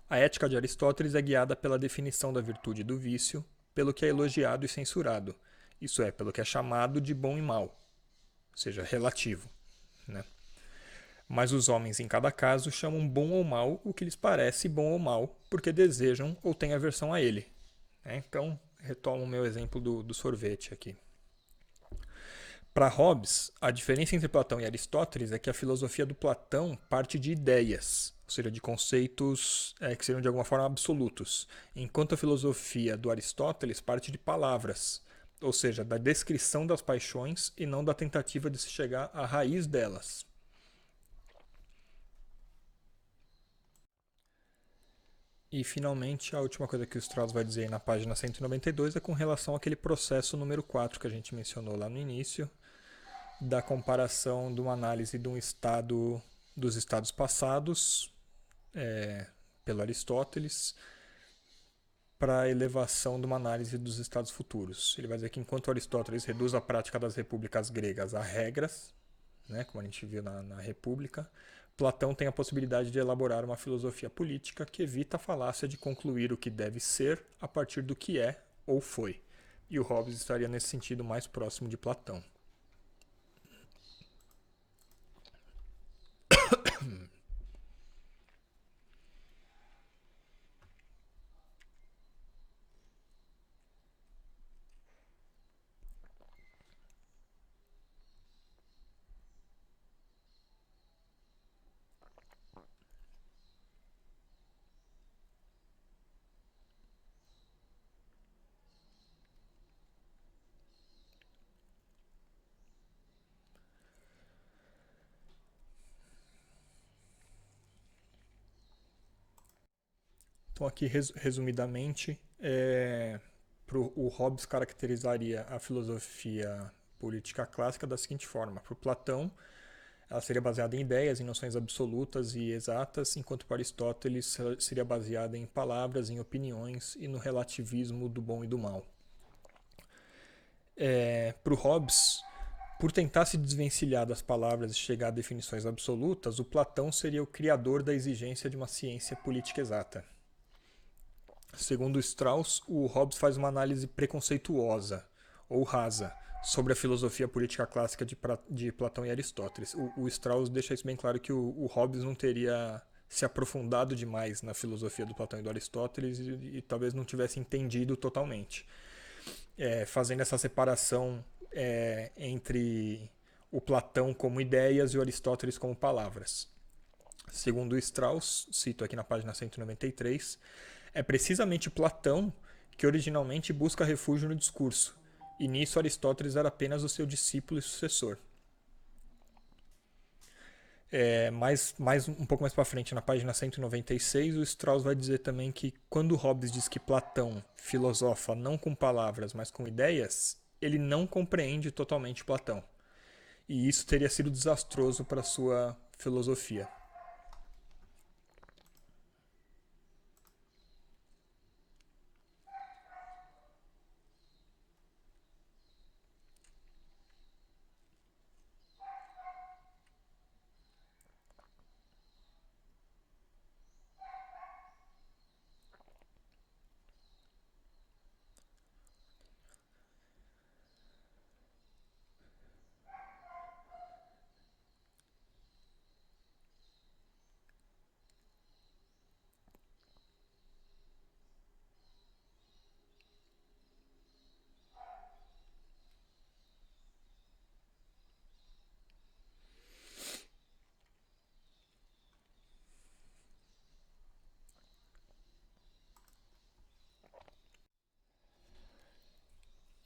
a ética de Aristóteles é guiada pela definição da virtude e do vício, pelo que é elogiado e censurado, isso é, pelo que é chamado de bom e mal, ou seja, relativo, né? Mas os homens, em cada caso, chamam bom ou mal o que lhes parece bom ou mal, porque desejam ou têm aversão a ele. Então, retomo o meu exemplo do sorvete aqui. Para Hobbes, a diferença entre Platão e Aristóteles é que a filosofia do Platão parte de ideias, ou seja, de conceitos que seriam de alguma forma absolutos, enquanto a filosofia do Aristóteles parte de palavras, ou seja, da descrição das paixões e não da tentativa de se chegar à raiz delas. E, finalmente, a última coisa que o Strauss vai dizer na página 192 é com relação àquele processo número 4 que a gente mencionou lá no início, da comparação de uma análise de um estado dos estados passados, pelo Aristóteles, para a elevação de uma análise dos estados futuros. Ele vai dizer que enquanto Aristóteles reduz a prática das repúblicas gregas a regras, né, como a gente viu na República, Platão tem a possibilidade de elaborar uma filosofia política que evita a falácia de concluir o que deve ser a partir do que é ou foi. E o Hobbes estaria nesse sentido mais próximo de Platão. Então, aqui, resumidamente, o Hobbes caracterizaria a filosofia política clássica da seguinte forma: para o Platão, ela seria baseada em ideias, em noções absolutas e exatas, enquanto para Aristóteles seria baseada em palavras, em opiniões e no relativismo do bom e do mal. Para o Hobbes, por tentar se desvencilhar das palavras e chegar a definições absolutas, o Platão seria o criador da exigência de uma ciência política exata. Segundo Strauss, o Hobbes faz uma análise preconceituosa ou rasa sobre a filosofia política clássica de Platão e Aristóteles. O Strauss deixa isso bem claro, que o Hobbes não teria se aprofundado demais na filosofia do Platão e do Aristóteles e talvez não tivesse entendido totalmente. Fazendo essa separação entre o Platão como ideias e o Aristóteles como palavras. Segundo Strauss, cito aqui na página 193, é precisamente Platão que originalmente busca refúgio no discurso, e nisso Aristóteles era apenas o seu discípulo e sucessor. Mais um pouco mais para frente, na página 196, o Strauss vai dizer também que quando Hobbes diz que Platão filosofa não com palavras, mas com ideias, ele não compreende totalmente Platão. E isso teria sido desastroso para sua filosofia.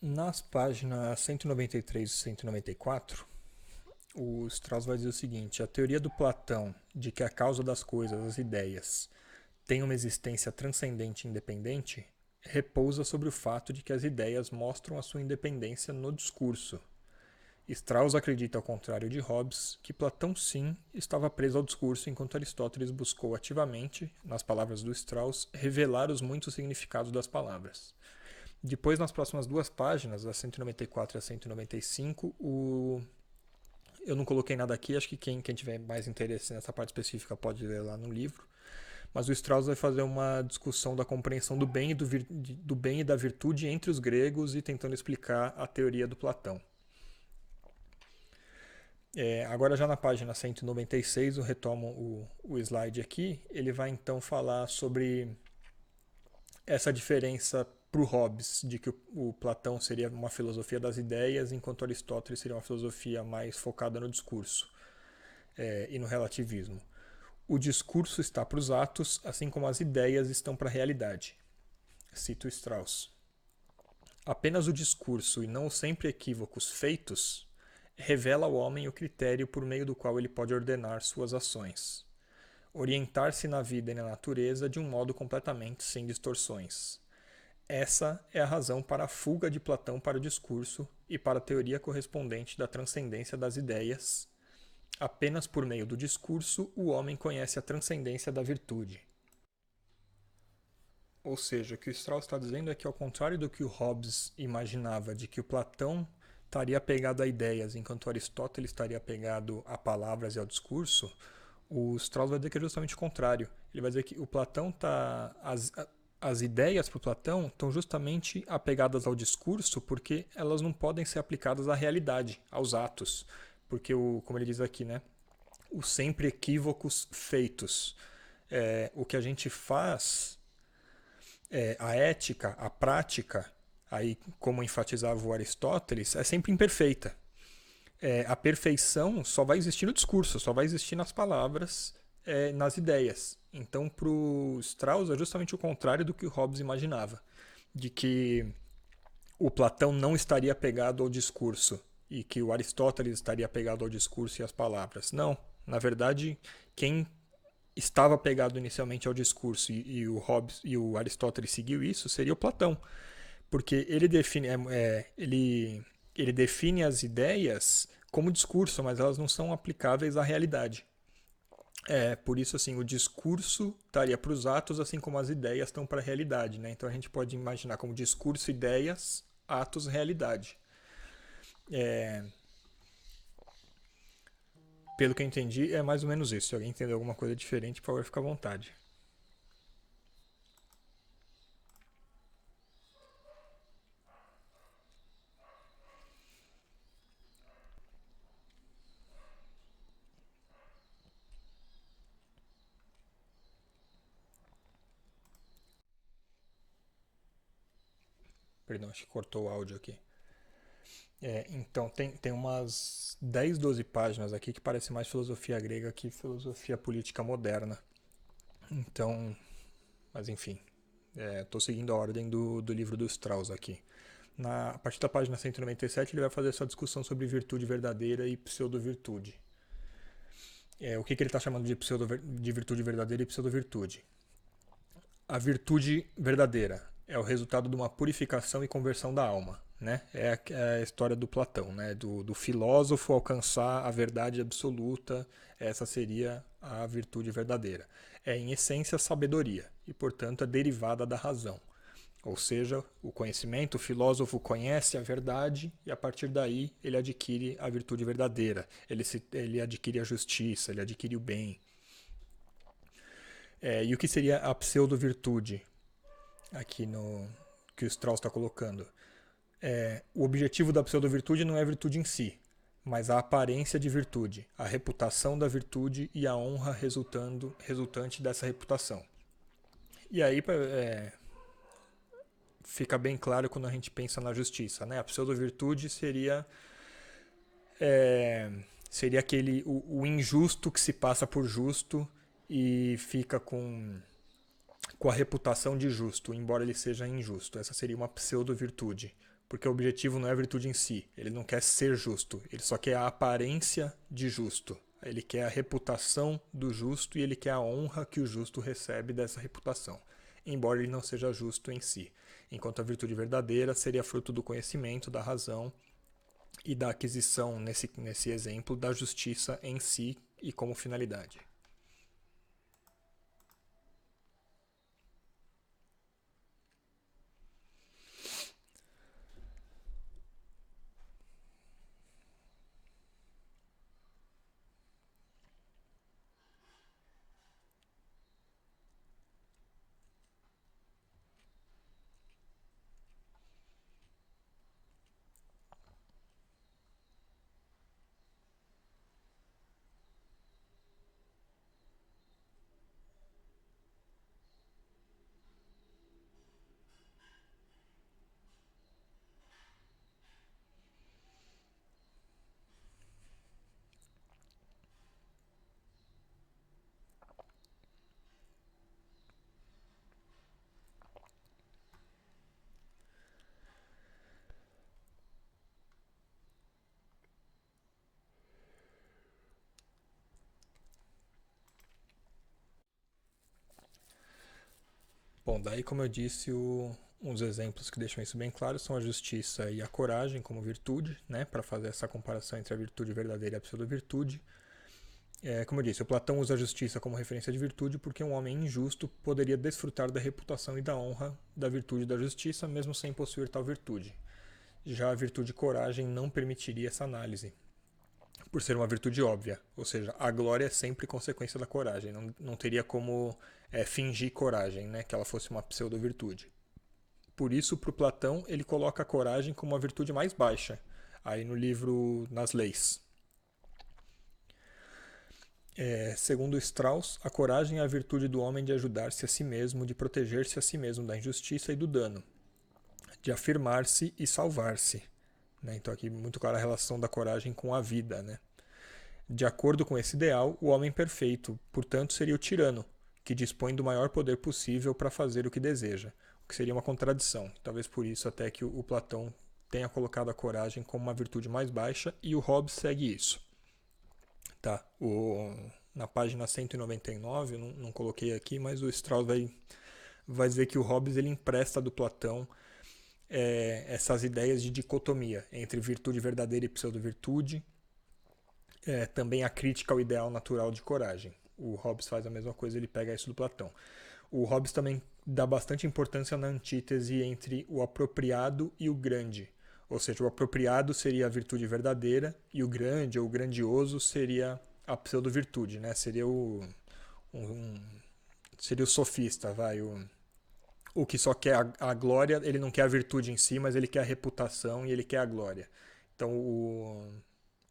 Nas páginas 193 e 194, o Strauss vai dizer o seguinte: a teoria do Platão de que a causa das coisas, as ideias, tem uma existência transcendente e independente, repousa sobre o fato de que as ideias mostram a sua independência no discurso. Strauss acredita, ao contrário de Hobbes, que Platão sim estava preso ao discurso, enquanto Aristóteles buscou ativamente, nas palavras do Strauss, revelar os muitos significados das palavras. Depois, nas próximas duas páginas, a 194 e a 195, eu não coloquei nada aqui, acho que quem tiver mais interesse nessa parte específica pode ler lá no livro. Mas o Strauss vai fazer uma discussão da compreensão do bem e da virtude entre os gregos e tentando explicar a teoria do Platão. Agora já na página 196, eu retomo o slide aqui, ele vai então falar sobre essa diferença para o Hobbes, de que o Platão seria uma filosofia das ideias, enquanto Aristóteles seria uma filosofia mais focada no discurso e no relativismo. O discurso está para os atos, assim como as ideias estão para a realidade. Cito Strauss. Apenas o discurso, e não os sempre equívocos feitos, revela ao homem o critério por meio do qual ele pode ordenar suas ações. Orientar-se na vida e na natureza de um modo completamente sem distorções. Essa é a razão para a fuga de Platão para o discurso e para a teoria correspondente da transcendência das ideias. Apenas por meio do discurso o homem conhece a transcendência da virtude. Ou seja, o que o Strauss está dizendo é que, ao contrário do que o Hobbes imaginava, de que o Platão estaria apegado a ideias, enquanto Aristóteles estaria apegado a palavras e ao discurso, o Strauss vai dizer que é justamente o contrário. Ele vai dizer que o Platão está... As ideias para o Platão estão justamente apegadas ao discurso porque elas não podem ser aplicadas à realidade, aos atos. Porque, como ele diz aqui, né, os sempre equívocos feitos. O que a gente faz, a ética, a prática, aí como enfatizava o Aristóteles, é sempre imperfeita. A perfeição só vai existir no discurso, só vai existir nas palavras, nas ideias. Então, para o Strauss, é justamente o contrário do que o Hobbes imaginava, de que o Platão não estaria apegado ao discurso e que o Aristóteles estaria apegado ao discurso e às palavras. Não, na verdade, quem estava apegado inicialmente ao discurso e o Hobbes e o Aristóteles seguiu isso seria o Platão, porque ele define as ideias como discurso, mas elas não são aplicáveis à realidade. Por isso, assim, o discurso estaria para os atos, assim como as ideias estão para a realidade, né? Então a gente pode imaginar como discurso, ideias, atos, realidade. Pelo que eu entendi, é mais ou menos isso. Se alguém entender alguma coisa diferente, por favor, fica à vontade. Perdão, acho que cortou o áudio aqui. Então, tem umas 10, 12 páginas aqui que parece mais filosofia grega que filosofia política moderna. Então, mas enfim, estou seguindo a ordem do livro do Strauss aqui. A partir da página 197, ele vai fazer essa discussão sobre virtude verdadeira e pseudo-virtude. O que ele está chamando de virtude verdadeira e pseudo-virtude? A virtude verdadeira é o resultado de uma purificação e conversão da alma. Né? É a história do Platão, né? do filósofo alcançar a verdade absoluta. Essa seria a virtude verdadeira. É, em essência, sabedoria e, portanto, é derivada da razão. Ou seja, o conhecimento, o filósofo conhece a verdade e, a partir daí, ele adquire a virtude verdadeira. Ele adquire a justiça, ele adquire o bem. E o que seria a pseudo-virtude? Aqui que o Strauss está colocando. O objetivo da pseudo-virtude não é a virtude em si, mas a aparência de virtude, a reputação da virtude e a honra resultante dessa reputação. E aí fica bem claro quando a gente pensa na justiça. Né? A pseudo-virtude seria o injusto que se passa por justo e fica com a reputação de justo, embora ele seja injusto. Essa seria uma pseudo-virtude, porque o objetivo não é a virtude em si. Ele não quer ser justo, ele só quer a aparência de justo. Ele quer a reputação do justo e ele quer a honra que o justo recebe dessa reputação, embora ele não seja justo em si. Enquanto a virtude verdadeira seria fruto do conhecimento, da razão e da aquisição, nesse exemplo, da justiça em si e como finalidade. Bom, daí, como eu disse, uns exemplos que deixam isso bem claro são a justiça e a coragem como virtude, né, para fazer essa comparação entre a virtude verdadeira e a pseudo-virtude. Como eu disse, o Platão usa a justiça como referência de virtude porque um homem injusto poderia desfrutar da reputação e da honra da virtude e da justiça, mesmo sem possuir tal virtude. Já a virtude coragem não permitiria essa análise, por ser uma virtude óbvia, ou seja, a glória é sempre consequência da coragem, não teria como fingir coragem, né, que ela fosse uma pseudo-virtude. Por isso, para o Platão, ele coloca a coragem como a virtude mais baixa, aí no livro Nas Leis. Segundo Strauss, a coragem é a virtude do homem de ajudar-se a si mesmo, de proteger-se a si mesmo da injustiça e do dano, de afirmar-se e salvar-se. Né? Então aqui muito clara a relação da coragem com a vida. Né? De acordo com esse ideal, o homem perfeito, portanto, seria o tirano, que dispõe do maior poder possível para fazer o que deseja, o que seria uma contradição. Talvez por isso até que o Platão tenha colocado a coragem como uma virtude mais baixa e o Hobbes segue isso. Tá, na página 199, eu não coloquei aqui, mas o Strauss vai dizer que o Hobbes ele empresta do Platão essas ideias de dicotomia entre virtude verdadeira e pseudo-virtude, também a crítica ao ideal natural de coragem. O Hobbes faz a mesma coisa, ele pega isso do Platão. O Hobbes também dá bastante importância na antítese entre o apropriado e o grande. Ou seja, o apropriado seria a virtude verdadeira e o grande ou o grandioso seria a pseudo-virtude, né? Seria seria o sofista, o que só quer a glória, ele não quer a virtude em si, mas ele quer a reputação e ele quer a glória. Então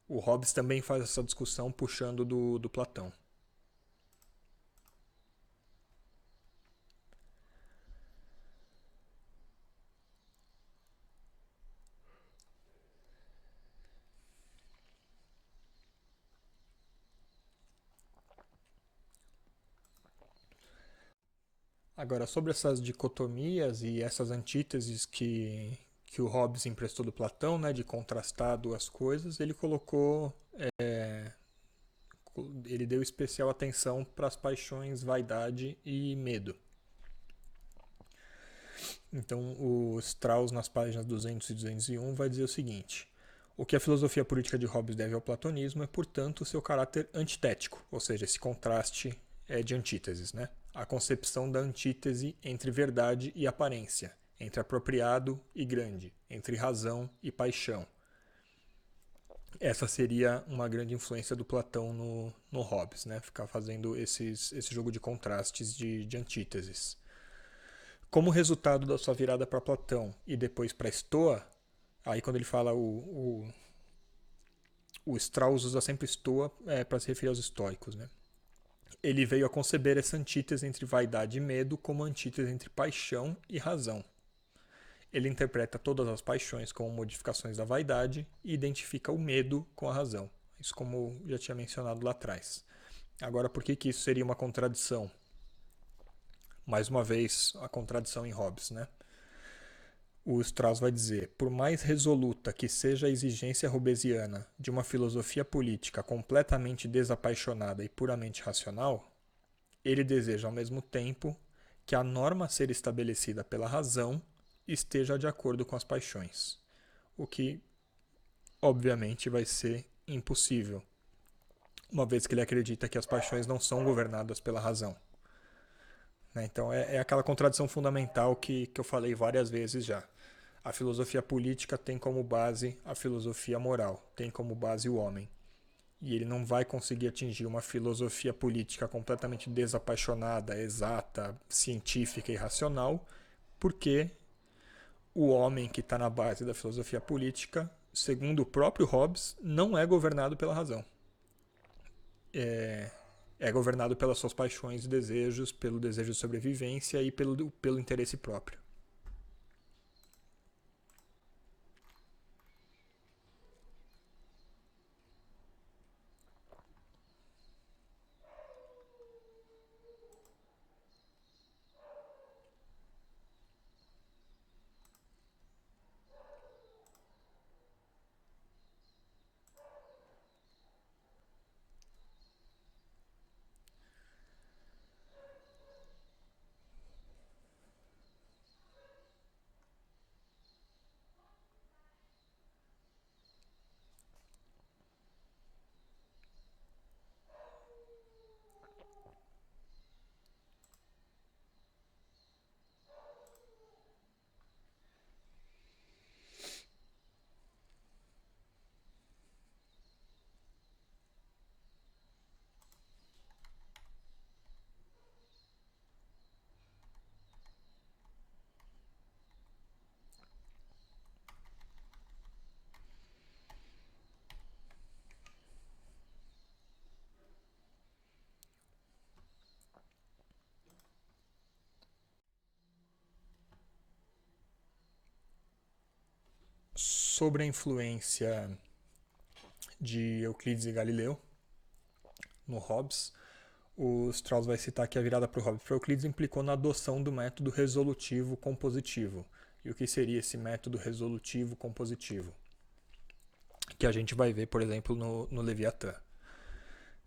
o Hobbes também faz essa discussão puxando do Platão. Agora, sobre essas dicotomias e essas antíteses que que o Hobbes emprestou do Platão, né, de contrastar duas coisas, ele colocou, ele deu especial atenção para as paixões vaidade e medo. Então, o Strauss, nas páginas 200 e 201, vai dizer o seguinte: o que a filosofia política de Hobbes deve ao platonismo é, portanto, o seu caráter antitético, ou seja, esse contraste de antíteses, né? A concepção da antítese entre verdade e aparência, entre apropriado e grande, entre razão e paixão. Essa seria uma grande influência do Platão no Hobbes, né? Ficar fazendo esse jogo de contrastes, de antíteses. Como resultado da sua virada para Platão e depois para Estoa, aí quando ele fala o Strauss usa sempre Estoa para se referir aos estoicos, né? Ele veio a conceber essa antítese entre vaidade e medo como antítese entre paixão e razão. Ele interpreta todas as paixões como modificações da vaidade e identifica o medo com a razão. Isso como já tinha mencionado lá atrás. Agora, por que isso seria uma contradição? Mais uma vez, a contradição em Hobbes, né? O Strauss vai dizer: por mais resoluta que seja a exigência hobbesiana de uma filosofia política completamente desapaixonada e puramente racional, ele deseja ao mesmo tempo que a norma a ser estabelecida pela razão esteja de acordo com as paixões, o que obviamente vai ser impossível, uma vez que ele acredita que as paixões não são governadas pela razão. Então é aquela contradição fundamental que eu falei várias vezes já. A filosofia política tem como base a filosofia moral, tem como base o homem. E ele não vai conseguir atingir uma filosofia política completamente desapaixonada, exata, científica e racional, porque o homem que está na base da filosofia política, segundo o próprio Hobbes, não é governado pela razão. É governado pelas suas paixões e desejos, pelo desejo de sobrevivência e pelo interesse próprio. Sobre a influência de Euclides e Galileu no Hobbes, o Strauss vai citar que a virada para o Hobbes para Euclides implicou na adoção do método resolutivo compositivo. E o que seria esse método resolutivo compositivo? Que a gente vai ver, por exemplo, no Leviatã.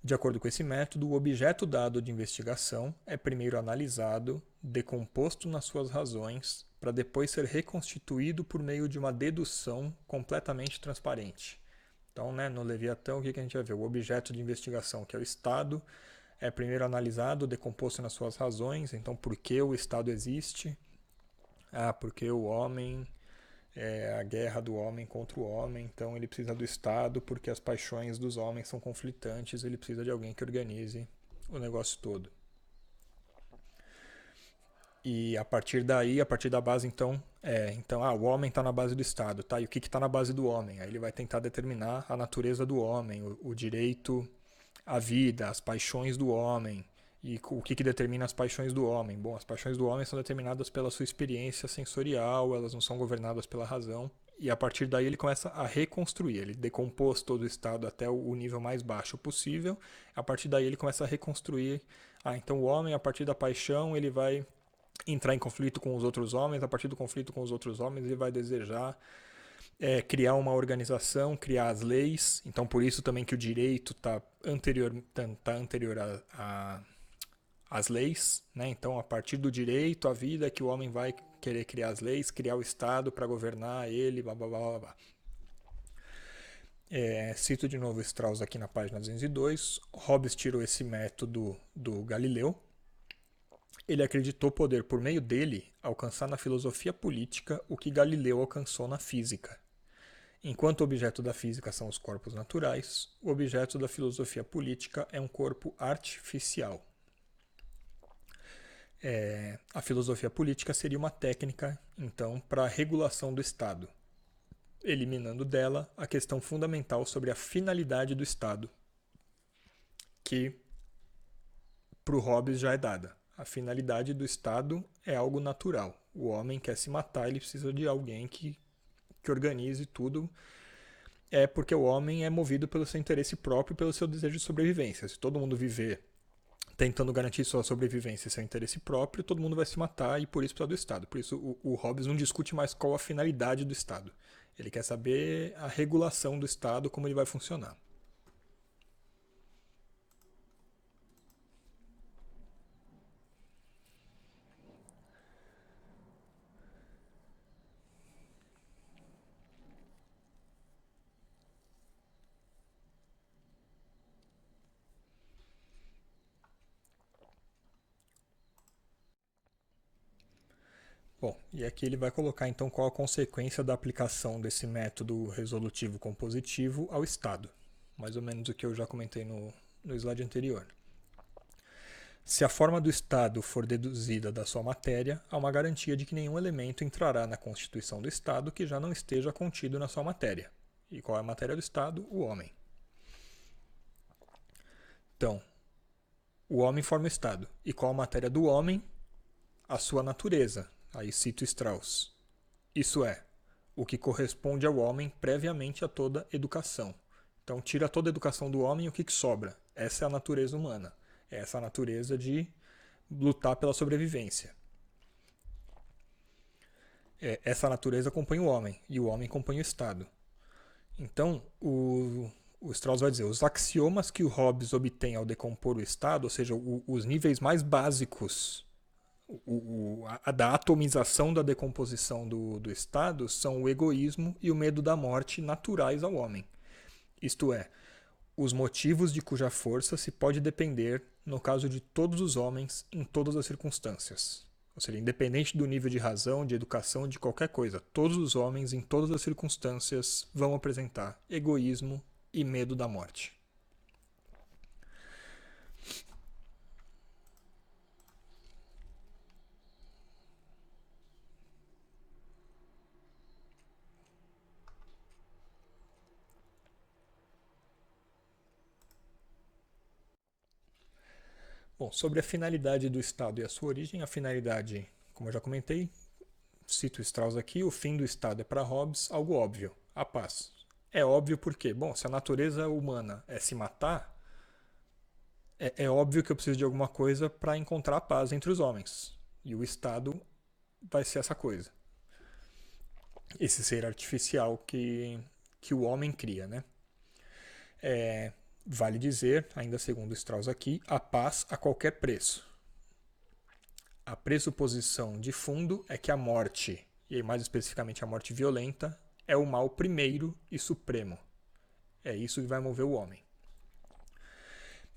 De acordo com esse método, o objeto dado de investigação é primeiro analisado, decomposto nas suas razões, para depois ser reconstituído por meio de uma dedução completamente transparente. Então, no Leviatã, o que a gente vai ver? O objeto de investigação, que é o Estado, é primeiro analisado, decomposto nas suas razões. Então, por que o Estado existe? Porque o homem a guerra do homem contra o homem, então ele precisa do Estado porque as paixões dos homens são conflitantes, ele precisa de alguém que organize o negócio todo. E a partir daí, a partir da base, então, o homem está na base do Estado, tá? E o que está na base do homem? Aí ele vai tentar determinar a natureza do homem, o direito à vida, as paixões do homem. E o que determina as paixões do homem? Bom, as paixões do homem são determinadas pela sua experiência sensorial, elas não são governadas pela razão. E a partir daí ele começa a reconstruir, ele decompôs todo o Estado até o nível mais baixo possível. A partir daí ele começa a reconstruir. Então o homem, a partir da paixão, ele vai entrar em conflito com os outros homens. A partir do conflito com os outros homens, ele vai desejar criar uma organização, criar as leis. Então, por isso também que o direito está anterior às leis, né? Então, a partir do direito, a vida, é que o homem vai querer criar as leis, criar o Estado para governar ele, blá, blá, blá, blá, blá. Cito de novo Strauss aqui na página 202. Hobbes tirou esse método do Galileu. Ele acreditou poder, por meio dele, alcançar na filosofia política o que Galileu alcançou na física. Enquanto o objeto da física são os corpos naturais, o objeto da filosofia política é um corpo artificial. A filosofia política seria uma técnica, então, para a regulação do Estado, eliminando dela a questão fundamental sobre a finalidade do Estado, que para o Hobbes já é dada. A finalidade do Estado é algo natural. O homem quer se matar, ele precisa de alguém que organize tudo. Porque o homem é movido pelo seu interesse próprio e pelo seu desejo de sobrevivência. Se todo mundo viver tentando garantir sua sobrevivência e seu interesse próprio, todo mundo vai se matar e por isso precisa do Estado. Por isso o Hobbes não discute mais qual a finalidade do Estado. Ele quer saber a regulação do Estado, como ele vai funcionar. Bom, e aqui ele vai colocar então qual a consequência da aplicação desse método resolutivo compositivo ao Estado. Mais ou menos o que eu já comentei no slide anterior. Se a forma do Estado for deduzida da sua matéria, há uma garantia de que nenhum elemento entrará na constituição do Estado que já não esteja contido na sua matéria. E qual é a matéria do Estado? O homem. Então, o homem forma o Estado. E qual a matéria do homem? A sua natureza. Aí cito Strauss. Isso é, o que corresponde ao homem previamente a toda educação. Então, tira toda a educação do homem e o que sobra? Essa é a natureza humana. Essa é a natureza de lutar pela sobrevivência. Essa natureza compõe o homem, e o homem compõe o Estado. Então, o Strauss vai dizer, os axiomas que o Hobbes obtém ao decompor o Estado, ou seja, os níveis mais básicos da atomização da decomposição do Estado, são o egoísmo e o medo da morte naturais ao homem. Isto é, os motivos de cuja força se pode depender no caso de todos os homens em todas as circunstâncias. Ou seja, independente do nível de razão, de educação, de qualquer coisa, todos os homens em todas as circunstâncias vão apresentar egoísmo e medo da morte. Bom, sobre a finalidade do Estado e a sua origem, a finalidade, como eu já comentei, cito Strauss aqui, o fim do Estado é para Hobbes algo óbvio, a paz. É óbvio porque, bom, se a natureza humana é se matar, é óbvio que eu preciso de alguma coisa para encontrar a paz entre os homens. E o Estado vai ser essa coisa. Esse ser artificial que o homem cria, né? Vale dizer, ainda segundo Strauss aqui, a paz a qualquer preço. A pressuposição de fundo é que a morte, e mais especificamente a morte violenta, é o mal primeiro e supremo. É isso que vai mover o homem.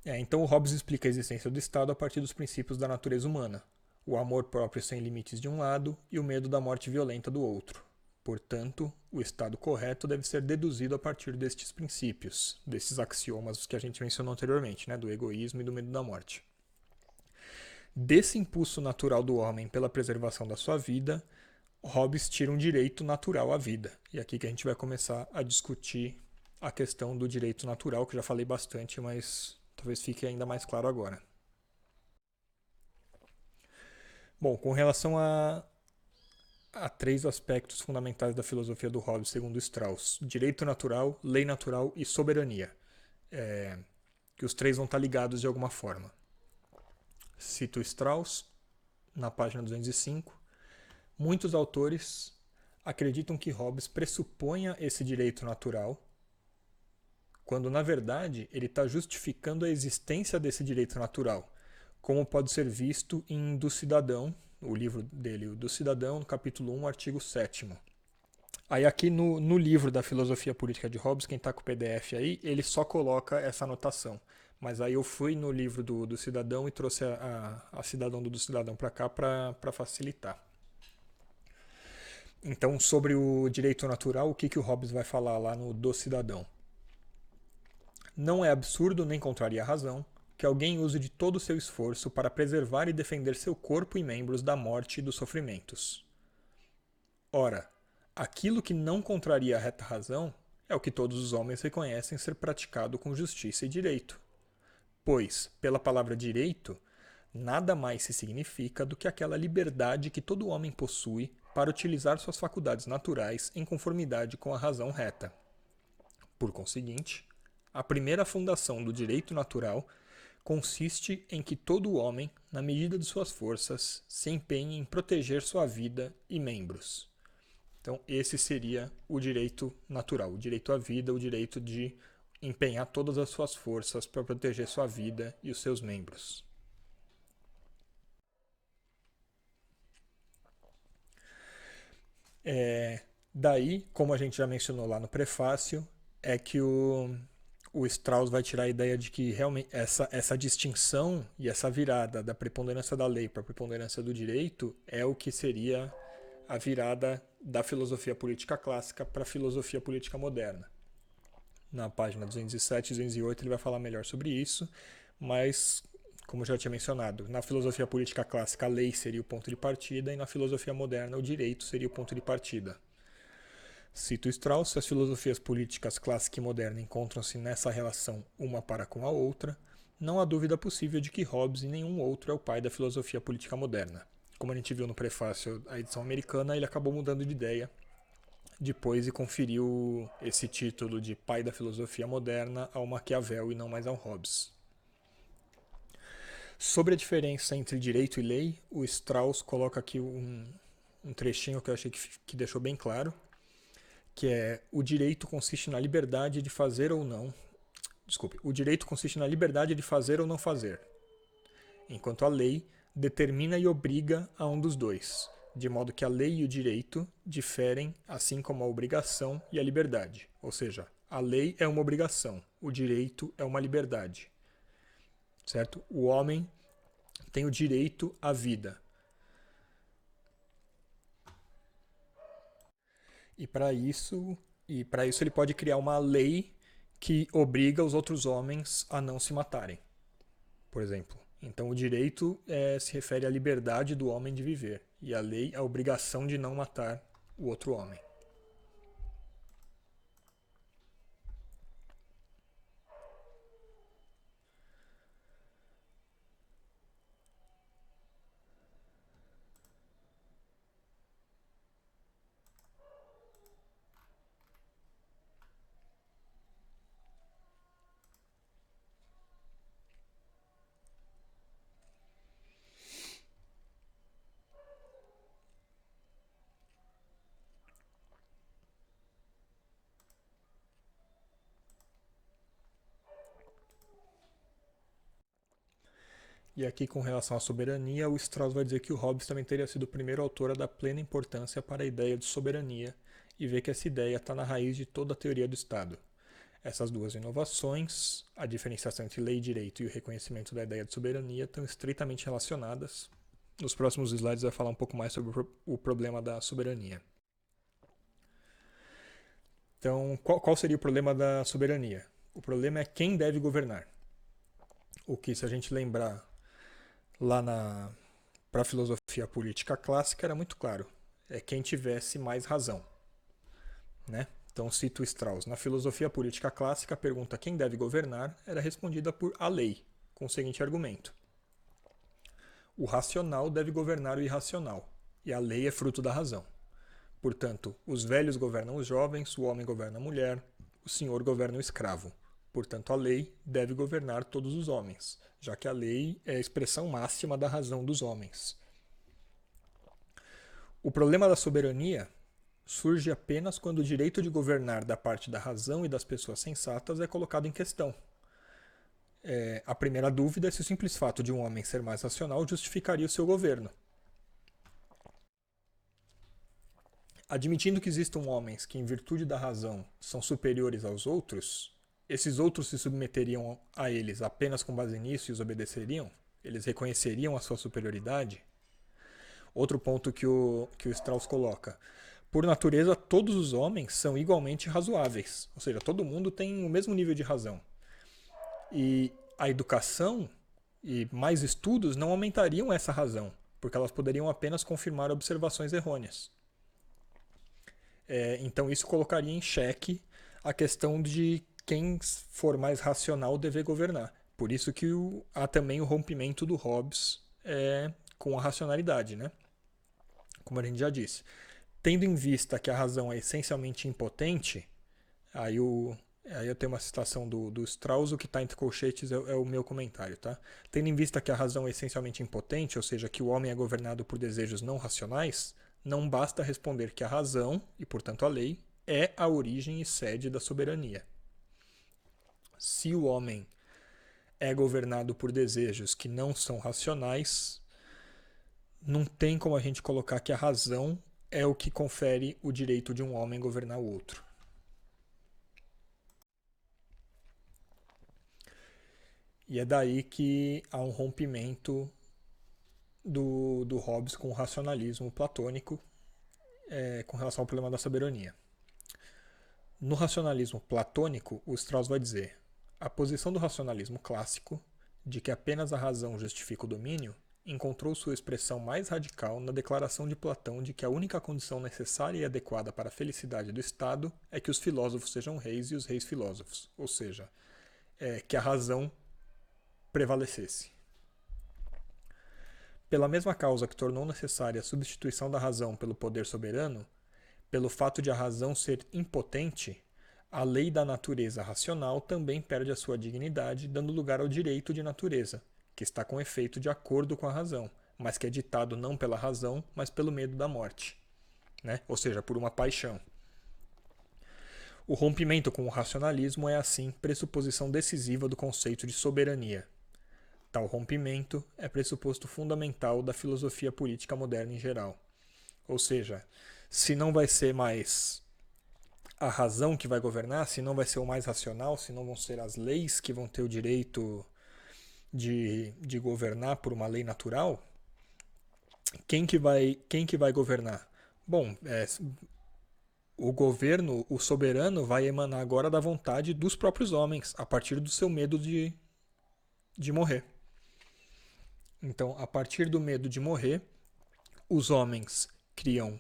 Então o Hobbes explica a existência do Estado a partir dos princípios da natureza humana. O amor próprio sem limites de um lado e o medo da morte violenta do outro. Portanto, o estado correto deve ser deduzido a partir destes princípios, desses axiomas que a gente mencionou anteriormente, né, do egoísmo e do medo da morte. Desse impulso natural do homem pela preservação da sua vida, Hobbes tira um direito natural à vida. E aqui que a gente vai começar a discutir a questão do direito natural, que eu já falei bastante, mas talvez fique ainda mais claro agora. Bom, com relação há três aspectos fundamentais da filosofia do Hobbes, segundo Strauss: direito natural, lei natural e soberania. Que os três vão estar ligados de alguma forma. Cito Strauss: na página 205, muitos autores acreditam que Hobbes pressuponha esse direito natural, quando na verdade ele está justificando a existência desse direito natural, como pode ser visto em Do Cidadão, o livro dele, o Do Cidadão, no capítulo 1, artigo 7º. Aí aqui no livro da Filosofia Política de Hobbes, quem está com o PDF aí, ele só coloca essa anotação. Mas aí eu fui no livro do Cidadão e trouxe a Cidadão do Cidadão para cá para facilitar. Então, sobre o direito natural, o que o Hobbes vai falar lá no Do Cidadão? Não é absurdo nem contraria a razão que alguém use de todo o seu esforço para preservar e defender seu corpo e membros da morte e dos sofrimentos. Ora, aquilo que não contraria a reta razão é o que todos os homens reconhecem ser praticado com justiça e direito. Pois, pela palavra direito, nada mais se significa do que aquela liberdade que todo homem possui para utilizar suas faculdades naturais em conformidade com a razão reta. Por conseguinte, a primeira fundação do direito natural consiste em que todo homem, na medida de suas forças, se empenhe em proteger sua vida e membros. Então, esse seria o direito natural, o direito à vida, o direito de empenhar todas as suas forças para proteger sua vida e os seus membros. Daí, como a gente já mencionou lá no prefácio, é que o Strauss vai tirar a ideia de que realmente essa distinção e essa virada da preponderância da lei para a preponderância do direito é o que seria a virada da filosofia política clássica para a filosofia política moderna. Na página 207 e 208 ele vai falar melhor sobre isso, mas, como já tinha mencionado, na filosofia política clássica a lei seria o ponto de partida e na filosofia moderna o direito seria o ponto de partida. Cito Strauss, as filosofias políticas clássica e moderna encontram-se nessa relação uma para com a outra, não há dúvida possível de que Hobbes e nenhum outro é o pai da filosofia política moderna. Como a gente viu no prefácio à edição americana, ele acabou mudando de ideia depois e conferiu esse título de pai da filosofia moderna ao Maquiavel e não mais ao Hobbes. Sobre a diferença entre direito e lei, o Strauss coloca aqui um trechinho que eu achei que deixou bem claro, que é: o direito consiste na liberdade de fazer ou não. O direito consiste na liberdade de fazer ou não fazer, enquanto a lei determina e obriga a um dos dois, de modo que a lei e o direito diferem, assim como a obrigação e a liberdade. Ou seja, a lei é uma obrigação, o direito é uma liberdade. Certo? O homem tem o direito à vida. E para isso ele pode criar uma lei que obriga os outros homens a não se matarem, por exemplo. Então o direito se refere à liberdade do homem de viver, e a lei à obrigação de não matar o outro homem. E aqui, com relação à soberania, o Strauss vai dizer que o Hobbes também teria sido o primeiro autor a dar plena importância para a ideia de soberania e vê que essa ideia está na raiz de toda a teoria do Estado. Essas duas inovações, a diferenciação entre lei e direito e o reconhecimento da ideia de soberania, estão estritamente relacionadas. Nos próximos slides vai falar um pouco mais sobre o problema da soberania. Então, qual seria o problema da soberania? O problema é quem deve governar. O que, se a gente lembrar lá para a filosofia política clássica, era muito claro. É quem tivesse mais razão. Né? Então, cito Strauss. Na filosofia política clássica, a pergunta quem deve governar era respondida por a lei, com o seguinte argumento: o racional deve governar o irracional, e a lei é fruto da razão. Portanto, os velhos governam os jovens, o homem governa a mulher, o senhor governa o escravo. Portanto, a lei deve governar todos os homens, já que a lei é a expressão máxima da razão dos homens. O problema da soberania surge apenas quando o direito de governar da parte da razão e das pessoas sensatas é colocado em questão. A primeira dúvida é se o simples fato de um homem ser mais racional justificaria o seu governo. Admitindo que existam homens que, em virtude da razão, são superiores aos outros, esses outros se submeteriam a eles apenas com base nisso e os obedeceriam? Eles reconheceriam a sua superioridade? Outro ponto que o Strauss coloca. Por natureza, todos os homens são igualmente razoáveis. Ou seja, todo mundo tem o mesmo nível de razão. E a educação e mais estudos não aumentariam essa razão, porque elas poderiam apenas confirmar observações errôneas. Então isso colocaria em xeque a questão de quem for mais racional dever governar. Por isso que há também o rompimento do Hobbes com a racionalidade, né? Como a gente já disse. Tendo em vista que a razão é essencialmente impotente, aí eu tenho uma citação do Strauss, o que está entre colchetes é o meu comentário, tá? Tendo em vista que a razão é essencialmente impotente, ou seja, que o homem é governado por desejos não racionais, não basta responder que a razão, e portanto a lei, é a origem e sede da soberania. Se o homem é governado por desejos que não são racionais, não tem como a gente colocar que a razão é o que confere o direito de um homem governar o outro. E é daí que há um rompimento do Hobbes com o racionalismo platônico com relação ao problema da soberania. No racionalismo platônico, o Strauss vai dizer: a posição do racionalismo clássico, de que apenas a razão justifica o domínio, encontrou sua expressão mais radical na declaração de Platão de que a única condição necessária e adequada para a felicidade do Estado é que os filósofos sejam reis e os reis filósofos, ou seja, que a razão prevalecesse. Pela mesma causa que tornou necessária a substituição da razão pelo poder soberano, pelo fato de a razão ser impotente, a lei da natureza racional também perde a sua dignidade, dando lugar ao direito de natureza, que está com efeito de acordo com a razão, mas que é ditado não pela razão, mas pelo medo da morte, né? Ou seja, por uma paixão. O rompimento com o racionalismo é, assim, pressuposição decisiva do conceito de soberania. Tal rompimento é pressuposto fundamental da filosofia política moderna em geral. Ou seja, se não vai ser mais a razão que vai governar, se não vai ser o mais racional, se não vão ser as leis que vão ter o direito de governar por uma lei natural, quem que vai governar? Bom, o governo, o soberano, vai emanar agora da vontade dos próprios homens, a partir do seu medo de morrer. Então, a partir do medo de morrer, os homens criam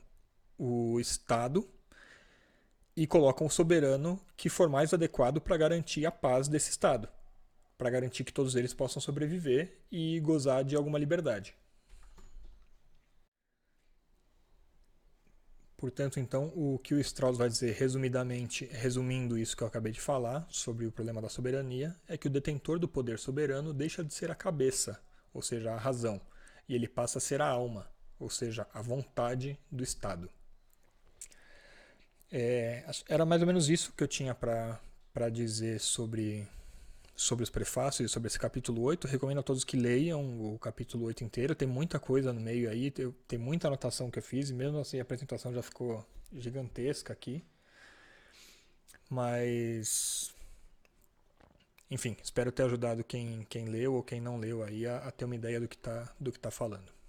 o Estado e colocam o soberano que for mais adequado para garantir a paz desse Estado, para garantir que todos eles possam sobreviver e gozar de alguma liberdade. Portanto, então, o que o Strauss vai dizer, resumidamente, resumindo isso que eu acabei de falar sobre o problema da soberania, é que o detentor do poder soberano deixa de ser a cabeça, ou seja, a razão, e ele passa a ser a alma, ou seja, a vontade do Estado. Era mais ou menos isso que eu tinha para dizer sobre os prefácios e sobre esse capítulo 8. Eu recomendo a todos que leiam o capítulo 8 inteiro. Tem muita coisa no meio aí, tem muita anotação que eu fiz, e mesmo assim a apresentação já ficou gigantesca aqui. Mas, enfim, espero ter ajudado quem leu ou quem não leu aí a ter uma ideia do que tá falando.